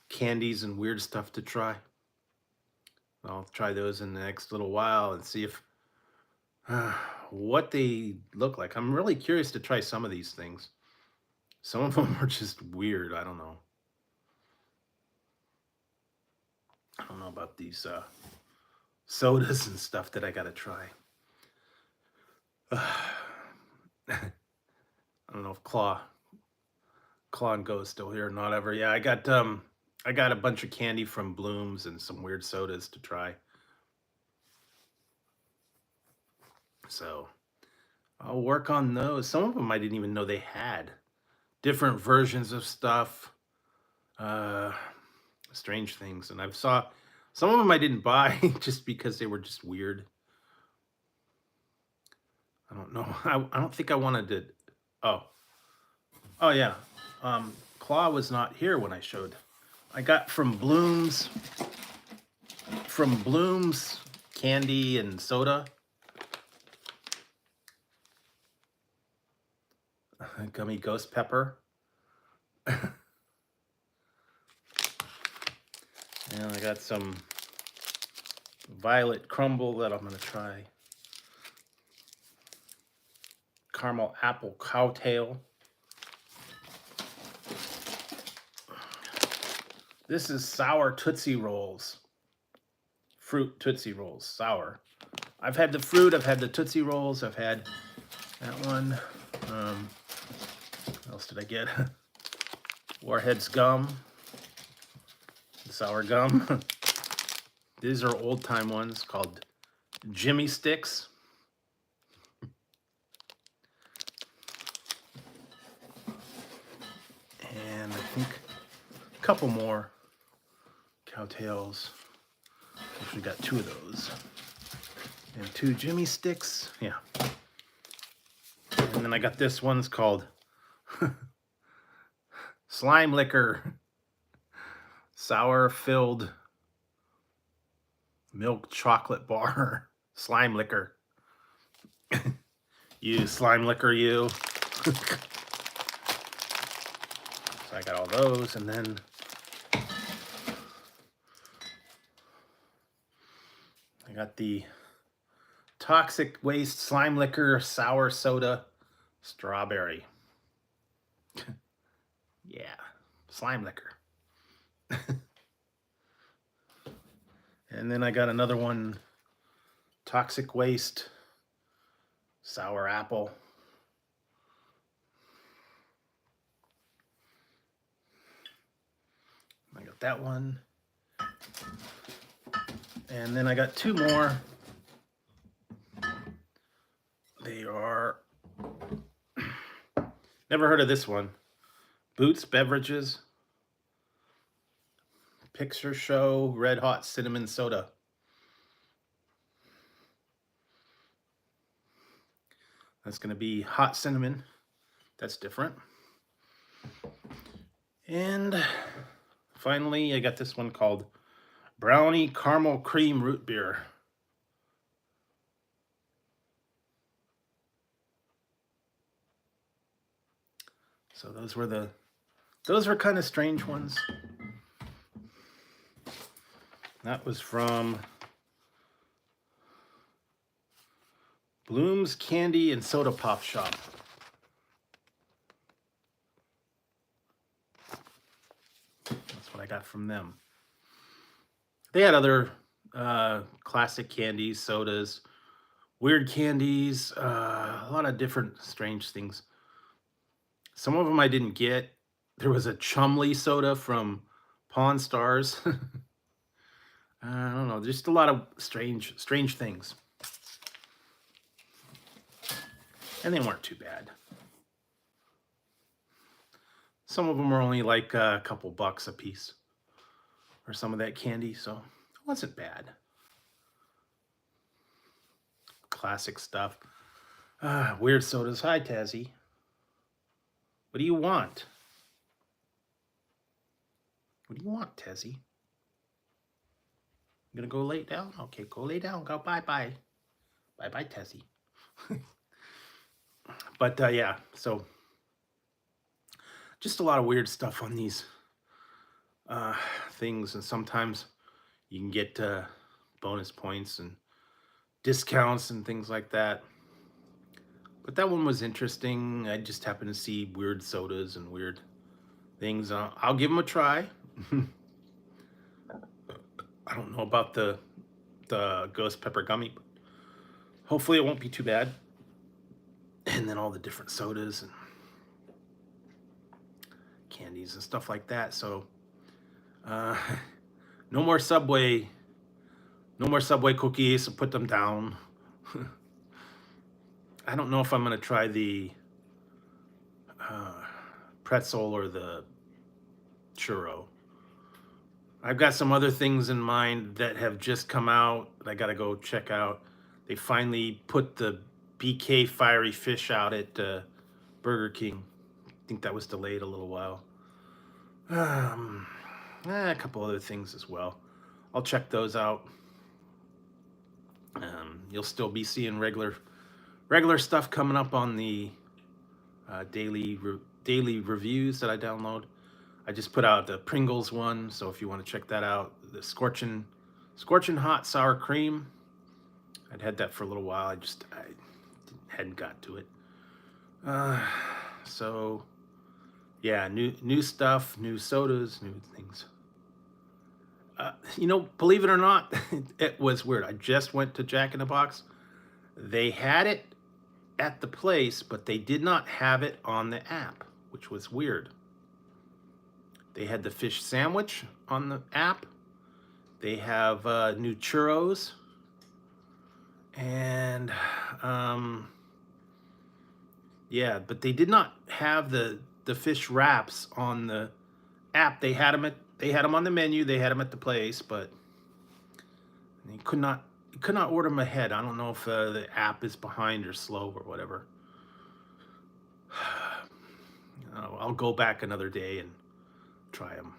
S1: candies and weird stuff to try. I'll try those in the next little while and see if what they look like. I'm really curious to try some of these things. Some of them are just weird. I don't know. I don't know about these sodas and stuff that I gotta try. I don't know if Claw and Go is still here or not ever. Yeah, I got a bunch of candy from Bloom's and some weird sodas to try. So I'll work on those. Some of them I didn't even know they had. Different versions of stuff. Strange things. And I've saw some of them I didn't buy just because they were just weird. I don't know. I don't think I wanted to. Oh yeah. Claw was not here when I showed. I got from Bloom's candy and soda. Gummy ghost pepper. And I got some violet crumble that I'm going to try. Caramel apple cowtail. This is sour Tootsie Rolls. Fruit Tootsie Rolls, sour. I've had the fruit, I've had the Tootsie Rolls, I've had that one. What else did I get? Warhead's gum. Sour gum. These are old time ones called Jimmy Sticks. And I think a couple more cowtails. Actually got 2 of those. And 2 Jimmy Sticks. Yeah. And then I got this one's called Slime Liquor. Sour filled milk chocolate bar. Slime liquor. You slime liquor, you. So I got all those, and then I got the toxic waste slime liquor sour soda strawberry. Yeah, slime liquor. And then I got another one, toxic waste sour apple. I got that one. And then I got 2 more. They are, never heard of this one. Boots Beverages. Picture Show Red Hot Cinnamon Soda. That's going to be hot cinnamon. That's different. And finally, I got this one called Brownie Caramel Cream Root Beer. So those were kind of strange ones. That was from Bloom's Candy and Soda Pop Shop. That's what I got from them. They had other classic candies, sodas, weird candies, a lot of different strange things. Some of them I didn't get. There was a Chumley soda from Pawn Stars. I don't know, just a lot of strange things. And they weren't too bad. Some of them were only like a couple bucks a piece for some of that candy, so it wasn't bad. Classic stuff. Weird sodas. Hi, Tazzy. What do you want? What do you want, Tezzy? You gonna go lay down? Okay, go lay down. Go bye-bye. Bye-bye, Tezzy. But yeah, so just a lot of weird stuff on these things, and sometimes you can get bonus points and discounts and things like that. But that one was interesting. I just happened to see weird sodas and weird things. I'll give them a try. I don't know about the ghost pepper gummy, but hopefully it won't be too bad. And then all the different sodas and candies and stuff like that. So no more Subway cookies, so put them down. I don't know if I'm gonna try the pretzel or the churro. I've got some other things in mind that have just come out that I gotta go check out. They finally put the BK Fiery Fish out at Burger King. I think that was delayed a little while. A couple other things as well. I'll check those out. You'll still be seeing regular stuff coming up on the daily reviews that I download. I just put out the Pringles one, so if you want to check that out, the scorching hot sour cream. I'd had that for a little while. I hadn't got to it. So yeah, new stuff, new sodas, new things. You know, believe it or not, it was weird. I just went to Jack in the Box. They had it at the place, but they did not have it on the app, which was weird. They had the fish sandwich on the app. They have new churros. And yeah, but they did not have the fish wraps on the app. They had them on the menu. They had them at the place, but you could not order them ahead. I don't know if the app is behind or slow or whatever. I'll go back another day and try them.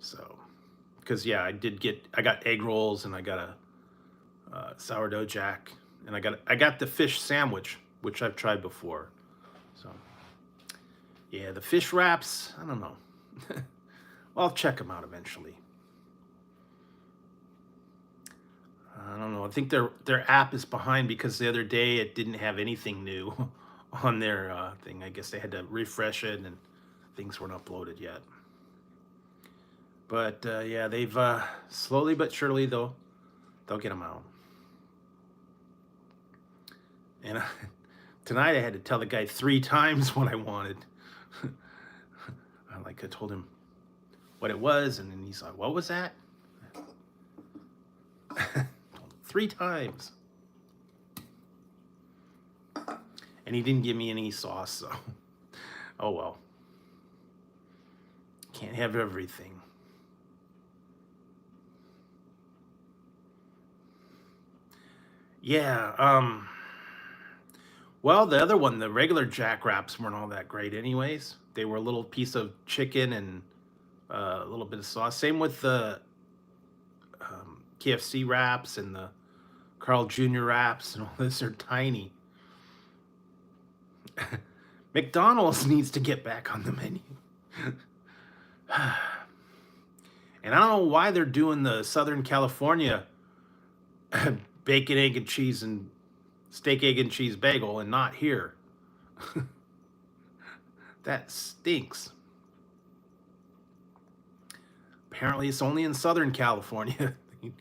S1: So, because yeah, I got egg rolls and I got a sourdough jack, and I got the fish sandwich, which I've tried before. So yeah, the fish wraps, I don't know. Well, I'll check them out eventually. I don't know. I think their app is behind because the other day it didn't have anything new on their thing. I guess they had to refresh it and things weren't uploaded yet. But yeah, they've slowly but surely they'll get them out. And tonight I had to tell the guy 3 times what I wanted. I told him what it was, and then he's like, "What was that?" 3 times. And he didn't give me any sauce, so oh well. Can't have everything. Yeah, well, the other one, the regular Jack Wraps weren't all that great anyways. They were a little piece of chicken and a little bit of sauce. Same with the KFC wraps and the Carl Jr. wraps and all this are tiny. McDonald's needs to get back on the menu. And I don't know why they're doing the Southern California bacon, egg, and cheese and steak, egg, and cheese bagel and not here. That stinks. Apparently it's only in Southern California. They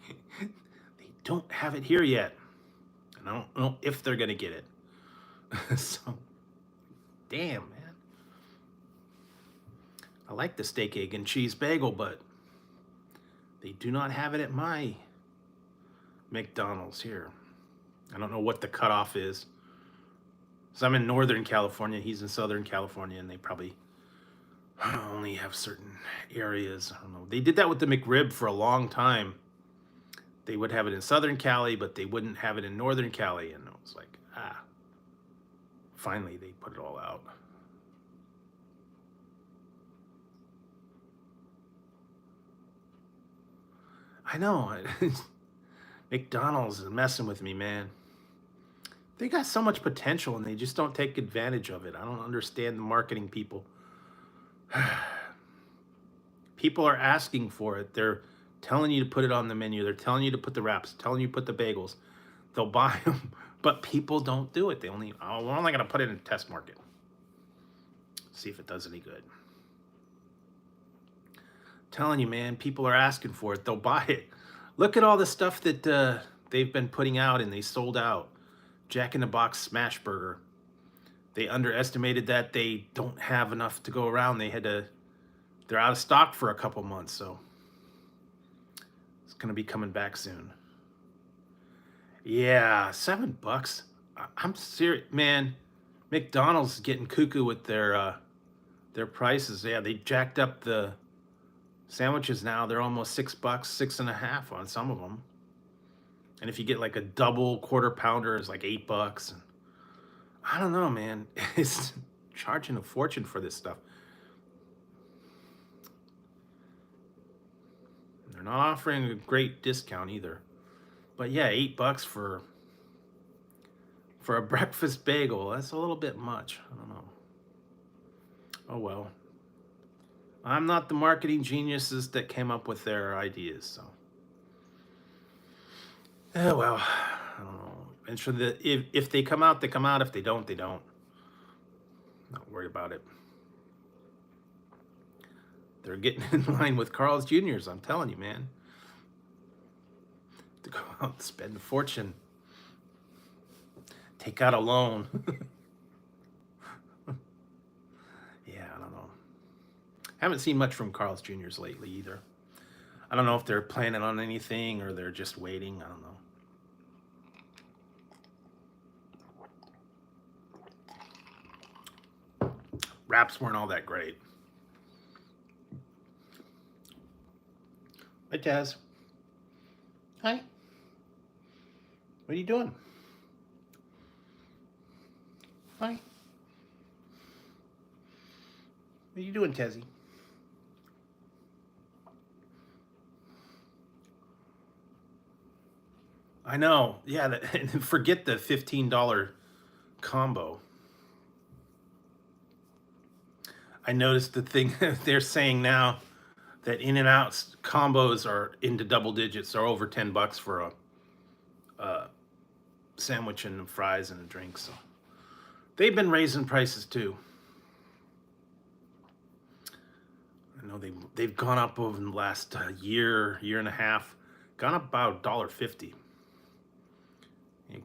S1: don't have it here yet. And I don't know if they're going to get it. So, damn, man. I like the steak, egg, and cheese bagel, but they do not have it at my McDonald's here. I don't know what the cutoff is. So I'm in Northern California, he's in Southern California, and they probably only have certain areas. I don't know. They did that with the McRib for a long time. They would have it in Southern Cali, but they wouldn't have it in Northern Cali, and it was like, finally they put it all out. I know. McDonald's is messing with me, man. They got so much potential and they just don't take advantage of it. I don't understand the marketing people. People are asking for it. They're telling you to put it on the menu. They're telling you to put the wraps, telling you to put the bagels. They'll buy them, but people don't do it. We're only going to put it in a test market. See if it does any good. Telling you, man, people are asking for it. They'll buy it. Look at all the stuff that they've been putting out and they sold out. Jack in the Box Smash Burger. They underestimated that they don't have enough to go around. They're out of stock for a couple months, so it's going to be coming back soon. Yeah, $7. I'm serious, man. McDonald's is getting cuckoo with their prices. Yeah, they jacked up the sandwiches now. They're almost $6, $6.50 on some of them. And if you get like a double quarter pounder, it's like $8. And I don't know, man. It's charging a fortune for this stuff. They're not offering a great discount either. But yeah, $8 for a breakfast bagel. That's a little bit much. I don't know. Oh well. I'm not the marketing geniuses that came up with their ideas, so. Yeah, well, I don't know. And sure that if they come out, they come out. If they don't, they don't. Not worried about it. They're getting in line with Carl's Jr.'s. I'm telling you, man. To go out and spend a fortune, take out a loan. Yeah, I don't know. Haven't seen much from Carl's Jr.'s lately either. I don't know if they're planning on anything or they're just waiting. I don't know. Wraps weren't all that great. Hi, Taz. Hi. What are you doing? Hi. What are you doing, Tezzy? I know. Yeah, forget the $15 combo. I noticed the thing they're saying now that In-N-Out's combos are into double digits, or over $10 for a sandwich and fries and a drink. So they've been raising prices too. I know they've gone up over the last year and a half, gone up about $1.50.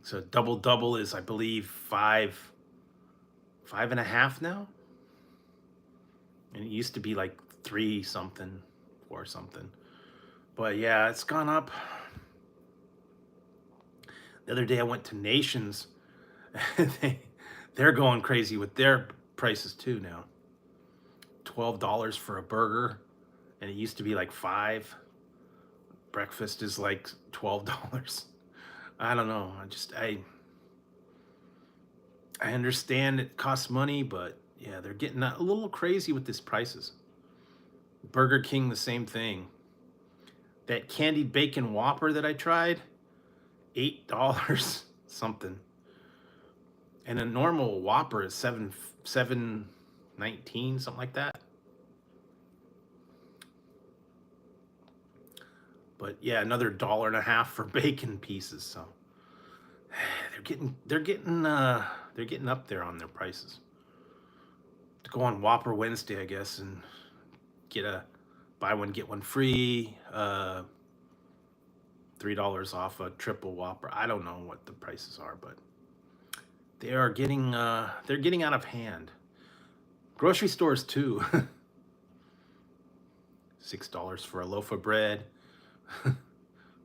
S1: So double is, I believe, five and a half now, and it used to be like 3 something, 4 something. But yeah, it's gone up. The other day I went to Nations. They're going crazy with their prices too now. $12 for a burger, and it used to be like $5. Breakfast is like $12. I don't know. I understand it costs money, but yeah, they're getting a little crazy with these prices. Burger King, the same thing. That candied bacon Whopper that I tried, $8 something. And a normal Whopper is $7.19, something like that. But yeah, another $1.50 for bacon pieces. So they're getting up there on their prices. To go on Whopper Wednesday, I guess, and get a buy one get one free, $3 off a triple Whopper. I don't know what the prices are, but they're getting out of hand. Grocery stores too. $6 for a loaf of bread,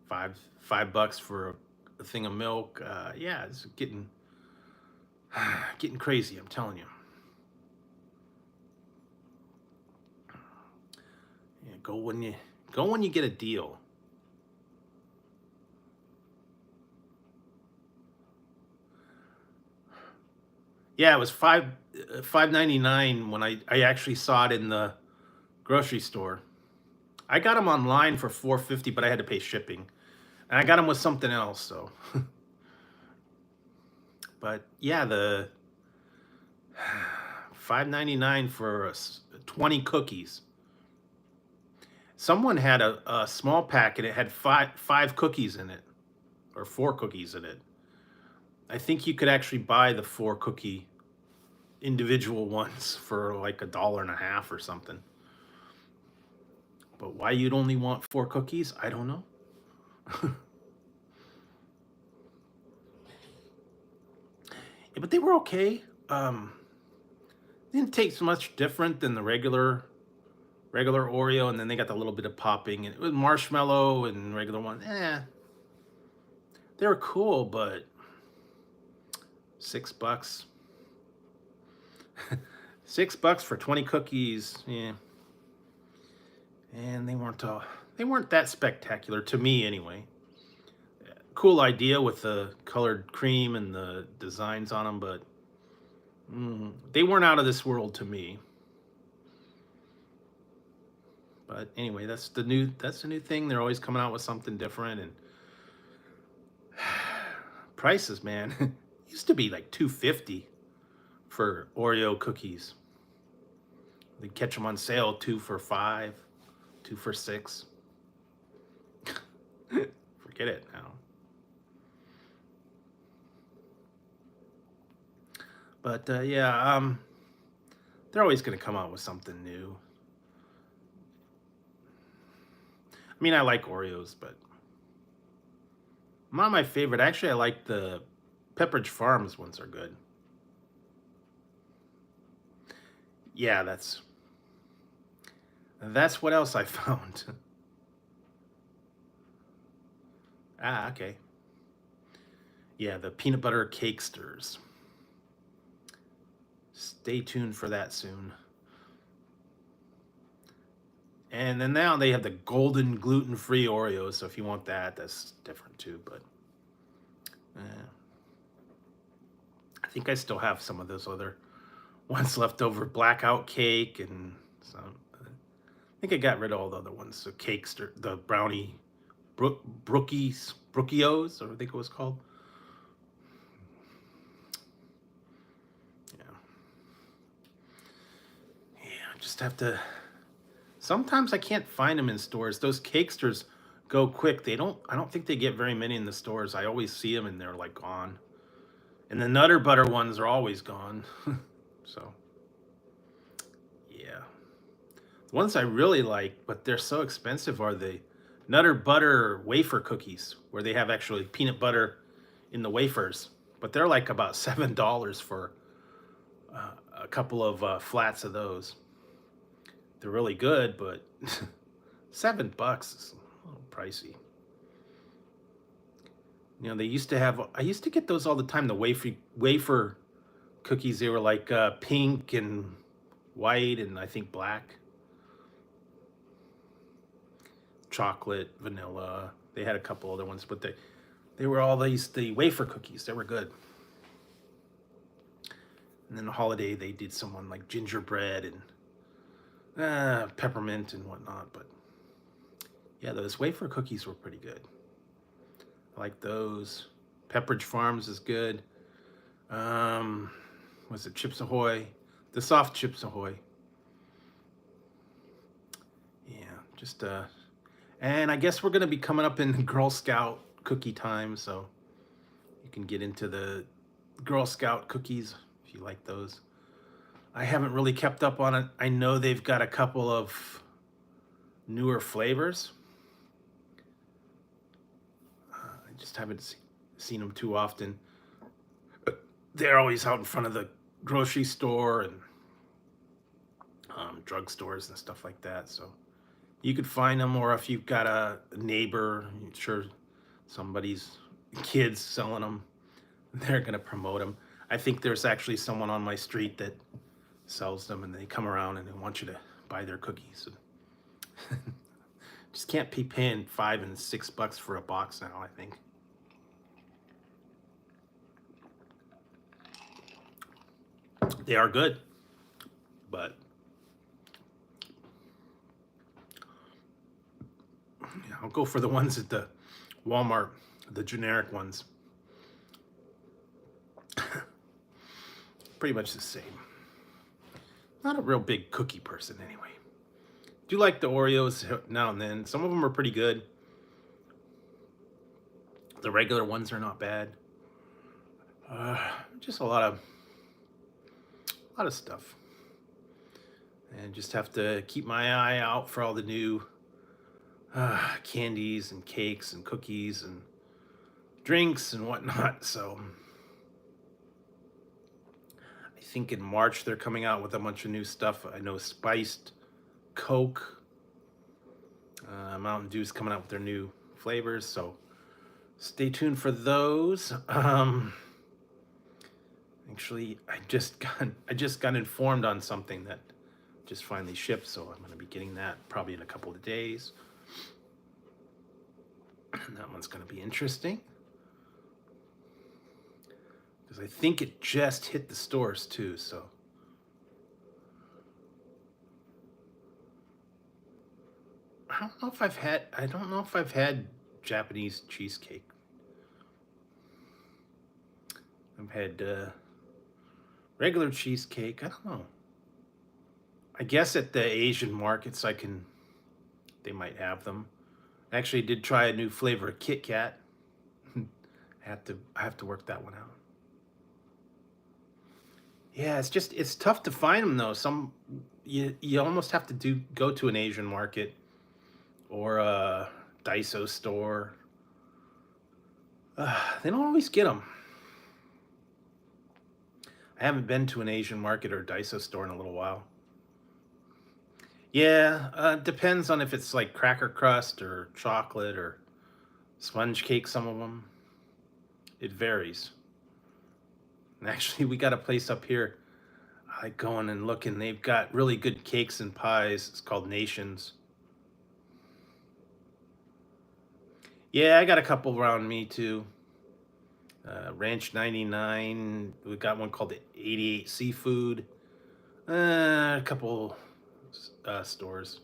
S1: $5 for a thing of milk. Yeah, it's getting crazy. I'm telling you. Yeah, go when you get a deal. Yeah, it was $5.99 when I actually saw it in the grocery store. I got them online for $4.50, but I had to pay shipping, and I got them with something else. So, but yeah, the $5.99 for 20 cookies. Someone had a small packet. It had five cookies in it, or 4 cookies in it. I think you could actually buy the 4 cookie individual ones for like $1.50 or something. But why you'd only want 4 cookies, I don't know. Yeah, but they were okay. Didn't taste much different than the regular Oreo, and then they got the little bit of popping, and it was marshmallow and regular one. They were cool, but $6. $6 for 20 cookies, yeah. And they weren't that spectacular to me anyway. Cool idea with the colored cream and the designs on them, but they weren't out of this world to me. But anyway, that's the new thing. They're always coming out with something different, and prices, man. Used to be like $2.50 for Oreo cookies. They catch them on sale, 2 for $5, 2 for $6. Forget it now. But yeah, they're always going to come out with something new. I mean, I like Oreos, but not my favorite. Actually, I like the Pepperidge Farms ones are good. Yeah, that's what else I found. Ah, okay. Yeah, the peanut butter cakesters. Stay tuned for that soon. And then now they have the golden gluten-free Oreos. So if you want that, that's different too. But I think I still have some of those other ones left over. Blackout cake and some. I think I got rid of all the other ones. So cakester, the brownie, Brookios, or I think it was called. I just have to. Sometimes I can't find them in stores. Those cakesters go quick. They don't. I don't think they get very many in the stores. I always see them and they're like gone. And the Nutter Butter ones are always gone. So, yeah. The ones I really like, but they're so expensive, are the Nutter Butter wafer cookies, where they have actually peanut butter in the wafers. But they're like about $7 for a couple of flats of those. They're really good, but $7 is a little pricey. You know, they used to have. I used to get those all the time. The wafer cookies. They were like pink and white, and I think black. Chocolate, vanilla. They had a couple other ones, but they were all the wafer cookies. They were good. And then the holiday they did someone like gingerbread and peppermint and whatnot. But yeah, those wafer cookies were pretty good. I like those. Pepperidge Farms is good. Was it Chips Ahoy? The soft Chips Ahoy. Yeah, just and I guess we're gonna be coming up in Girl Scout cookie time, so you can get into the Girl Scout cookies if you like those. I haven't really kept up on it. I know they've got a couple of newer flavors. I just haven't seen them too often. They're always out in front of the grocery store and drugstores and stuff like that. So you could find them, or if you've got a neighbor, I'm sure somebody's kids selling them, they're gonna promote them. I think there's actually someone on my street that sells them, and they come around and they want you to buy their cookies. Just can't be paying $5 and $6 for a box now, I think. They are good, but I'll go for the ones at the Walmart, the generic ones. Pretty much the same. Not a real big cookie person anyway. Do like the Oreos now and then. Some of them are pretty good. The regular ones are not bad. Just a lot of stuff. And just have to keep my eye out for all the new candies and cakes and cookies and drinks and whatnot. So I think in March they're coming out with a bunch of new stuff. I know spiced Coke, Mountain Dew's coming out with their new flavors, so stay tuned for those. Actually, I just got informed on something that just finally shipped, so I'm going to be getting that probably in a couple of days. And that one's going to be interesting, because I think it just hit the stores too. So I don't know if I've had Japanese cheesecake. I've had regular cheesecake. I don't know. I guess at the Asian markets, they might have them. Actually, did try a new flavor of Kit Kat. I have to work that one out. Yeah, it's tough to find them though. You almost have to go to an Asian market or a Daiso store. They don't always get them. I haven't been to an Asian market or Daiso store in a little while. Yeah, depends on if it's like cracker crust or chocolate or sponge cake. Some of them, it varies. And actually, we got a place up here. I like going and looking. They've got really good cakes and pies. It's called Nations. Yeah, I got a couple around me too. Ranch 99. We got one called the 88 Seafood. A couple stores.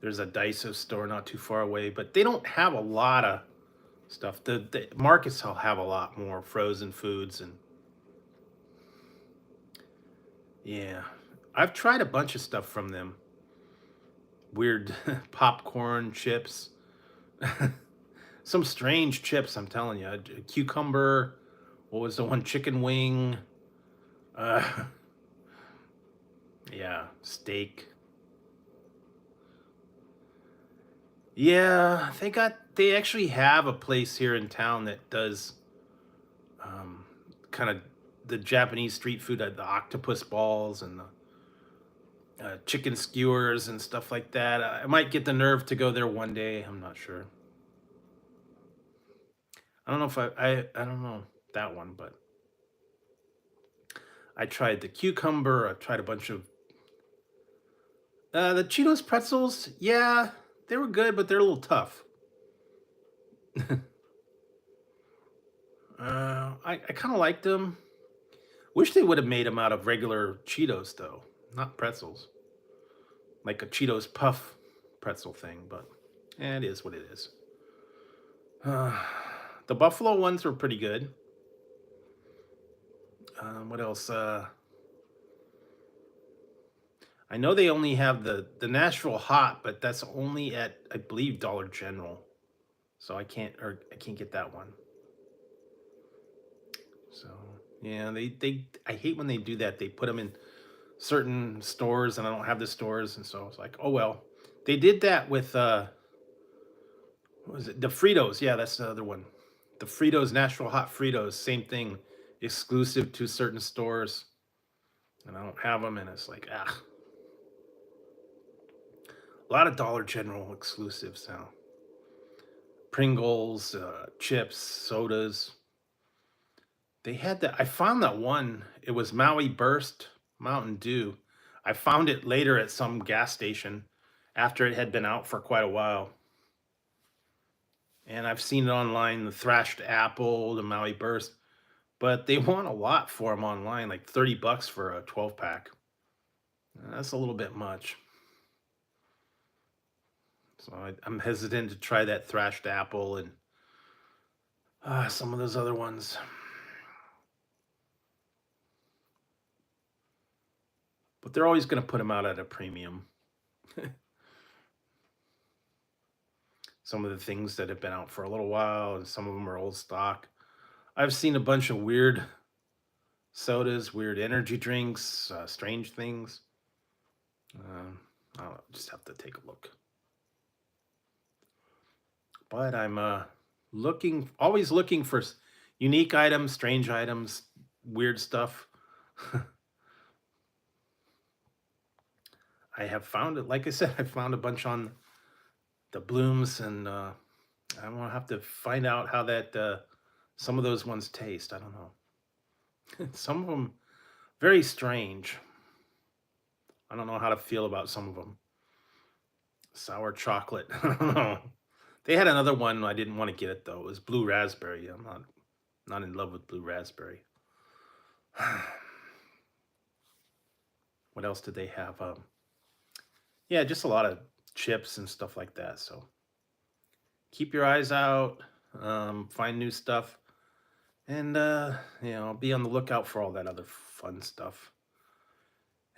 S1: There's a Daiso store not too far away, but they don't have a lot of stuff. The markets will have a lot more frozen foods and yeah. I've tried a bunch of stuff from them. Weird popcorn chips. Some strange chips, I'm telling you. A cucumber. What was the one? Chicken wing. Uh, yeah, steak. Yeah, they actually have a place here in town that does um, kind of the Japanese street food, the octopus balls and the chicken skewers and stuff like that. I might get the nerve to go there one day. I'm not sure. I don't know if I don't know that one, but I tried the cucumber. I tried a bunch of the Cheetos pretzels. Yeah, they were good, but they're a little tough. I kind of liked them. Wish they would have made them out of regular Cheetos though, not pretzels, like a Cheetos puff pretzel thing. But it is what it is. Uh, the buffalo ones were pretty good. What else? I know they only have the Nashville Hot, but that's only at I believe Dollar General, so I can't get that one. So yeah, they I hate when they do that. They put them in certain stores, and I don't have the stores, and so it's like, oh well. They did that with what was it? The Fritos. Yeah, that's the other one. The Fritos, Nashville Hot Fritos, same thing, exclusive to certain stores, and I don't have them, and it's like a lot of Dollar General exclusives now. Pringles, chips, sodas. They had that. I found that one. It was Maui Burst Mountain Dew. I found it later at some gas station after it had been out for quite a while. And I've seen it online, the Thrashed Apple, the Maui Burst, but they want a lot for them online, like $30 for a 12 pack. That's a little bit much. So I'm hesitant to try that Thrashed Apple and some of those other ones. But they're always going to put them out at a premium. Some of the things that have been out for a little while, and some of them are old stock. I've seen a bunch of weird sodas, weird energy drinks, strange things. I'll just have to take a look. But I'm always looking for unique items, strange items, weird stuff. I have found it. Like I said, I found a bunch on the blooms, and I'm gonna have to find out how that some of those ones taste. I don't know. Some of them very strange. I don't know how to feel about some of them. Sour chocolate. I don't know. They had another one. I didn't want to get it though. It was blue raspberry. I'm not in love with blue raspberry. What else did they have? Yeah, just a lot of chips and stuff like that. So keep your eyes out, find new stuff, and be on the lookout for all that other fun stuff.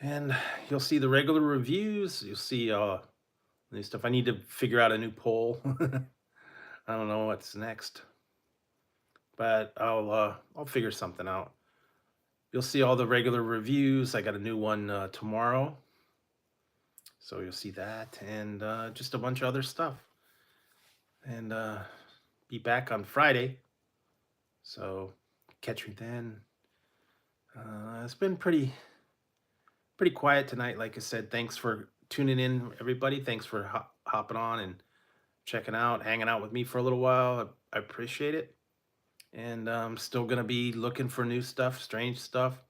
S1: And you'll see the regular reviews. You'll see new stuff. I need to figure out a new poll. I don't know what's next, but I'll figure something out. You'll see all the regular reviews. I got a new one tomorrow, so you'll see that, and just a bunch of other stuff. And be back on Friday, so catch me then. It's been pretty quiet tonight. Like I said, thanks for tuning in, everybody. Thanks for hopping on and checking out, hanging out with me for a little while. I appreciate it. And I'm still going to be looking for new stuff, strange stuff.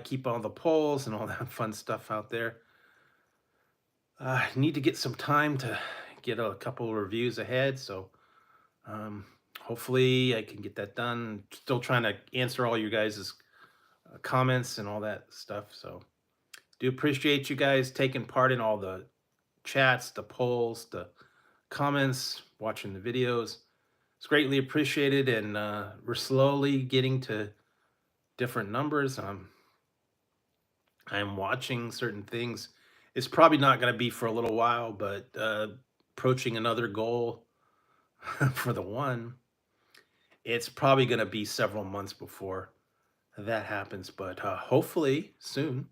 S1: Keep all the polls and all that fun stuff out there. I need to get some time to get a couple of reviews ahead. So hopefully I can get that done. Still trying to answer all you guys' comments and all that stuff. So do appreciate you guys taking part in all the chats, the polls, the comments, watching the videos. It's greatly appreciated, and we're slowly getting to different numbers. I'm watching certain things. It's probably not going to be for a little while, but approaching another goal for the one, it's probably going to be several months before that happens, but hopefully soon.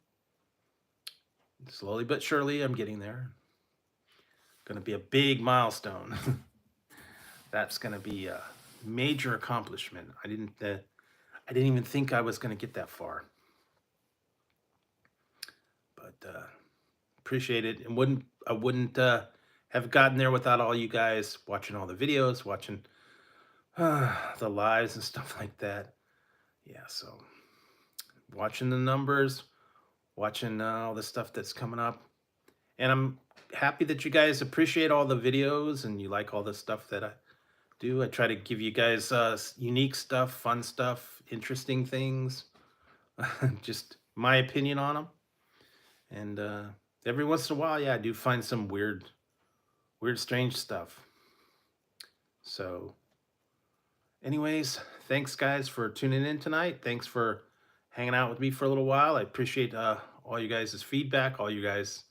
S1: Slowly but surely, I'm getting there. Going to be a big milestone. That's going to be a major accomplishment. I didn't even think I was going to get that far. But appreciate it, and I wouldn't have gotten there without all you guys watching all the videos, watching the lives and stuff like that. Yeah, so watching the numbers, watching all the stuff that's coming up, and I'm happy that you guys appreciate all the videos and you like all the stuff that I do. I try to give you guys unique stuff, fun stuff, interesting things, just my opinion on them. And every once in a while, yeah, I do find some weird, strange stuff. So, anyways, thanks guys for tuning in tonight. Thanks for hanging out with me for a little while. I appreciate all you guys' feedback, all you guys'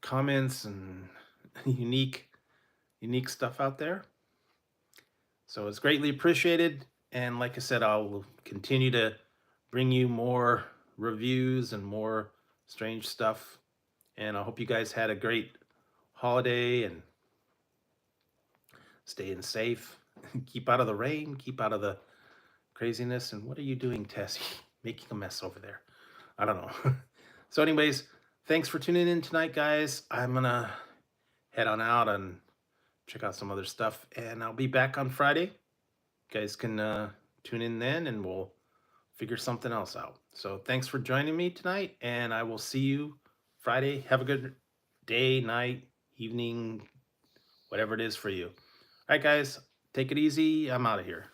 S1: comments, and unique stuff out there. So it's greatly appreciated. And like I said, I'll continue to bring you more reviews and more strange stuff. And I hope you guys had a great holiday and staying safe. Keep out of the rain, keep out of the craziness. And what are you doing, Tessie? Making a mess over there. I don't know. So anyways, thanks for tuning in tonight, guys. I'm going to head on out and check out some other stuff. And I'll be back on Friday. You guys can tune in then, and we'll figure something else out. So thanks for joining me tonight, and I will see you Friday. Have a good day, night, evening, whatever it is for you. All right, guys, take it easy. I'm out of here.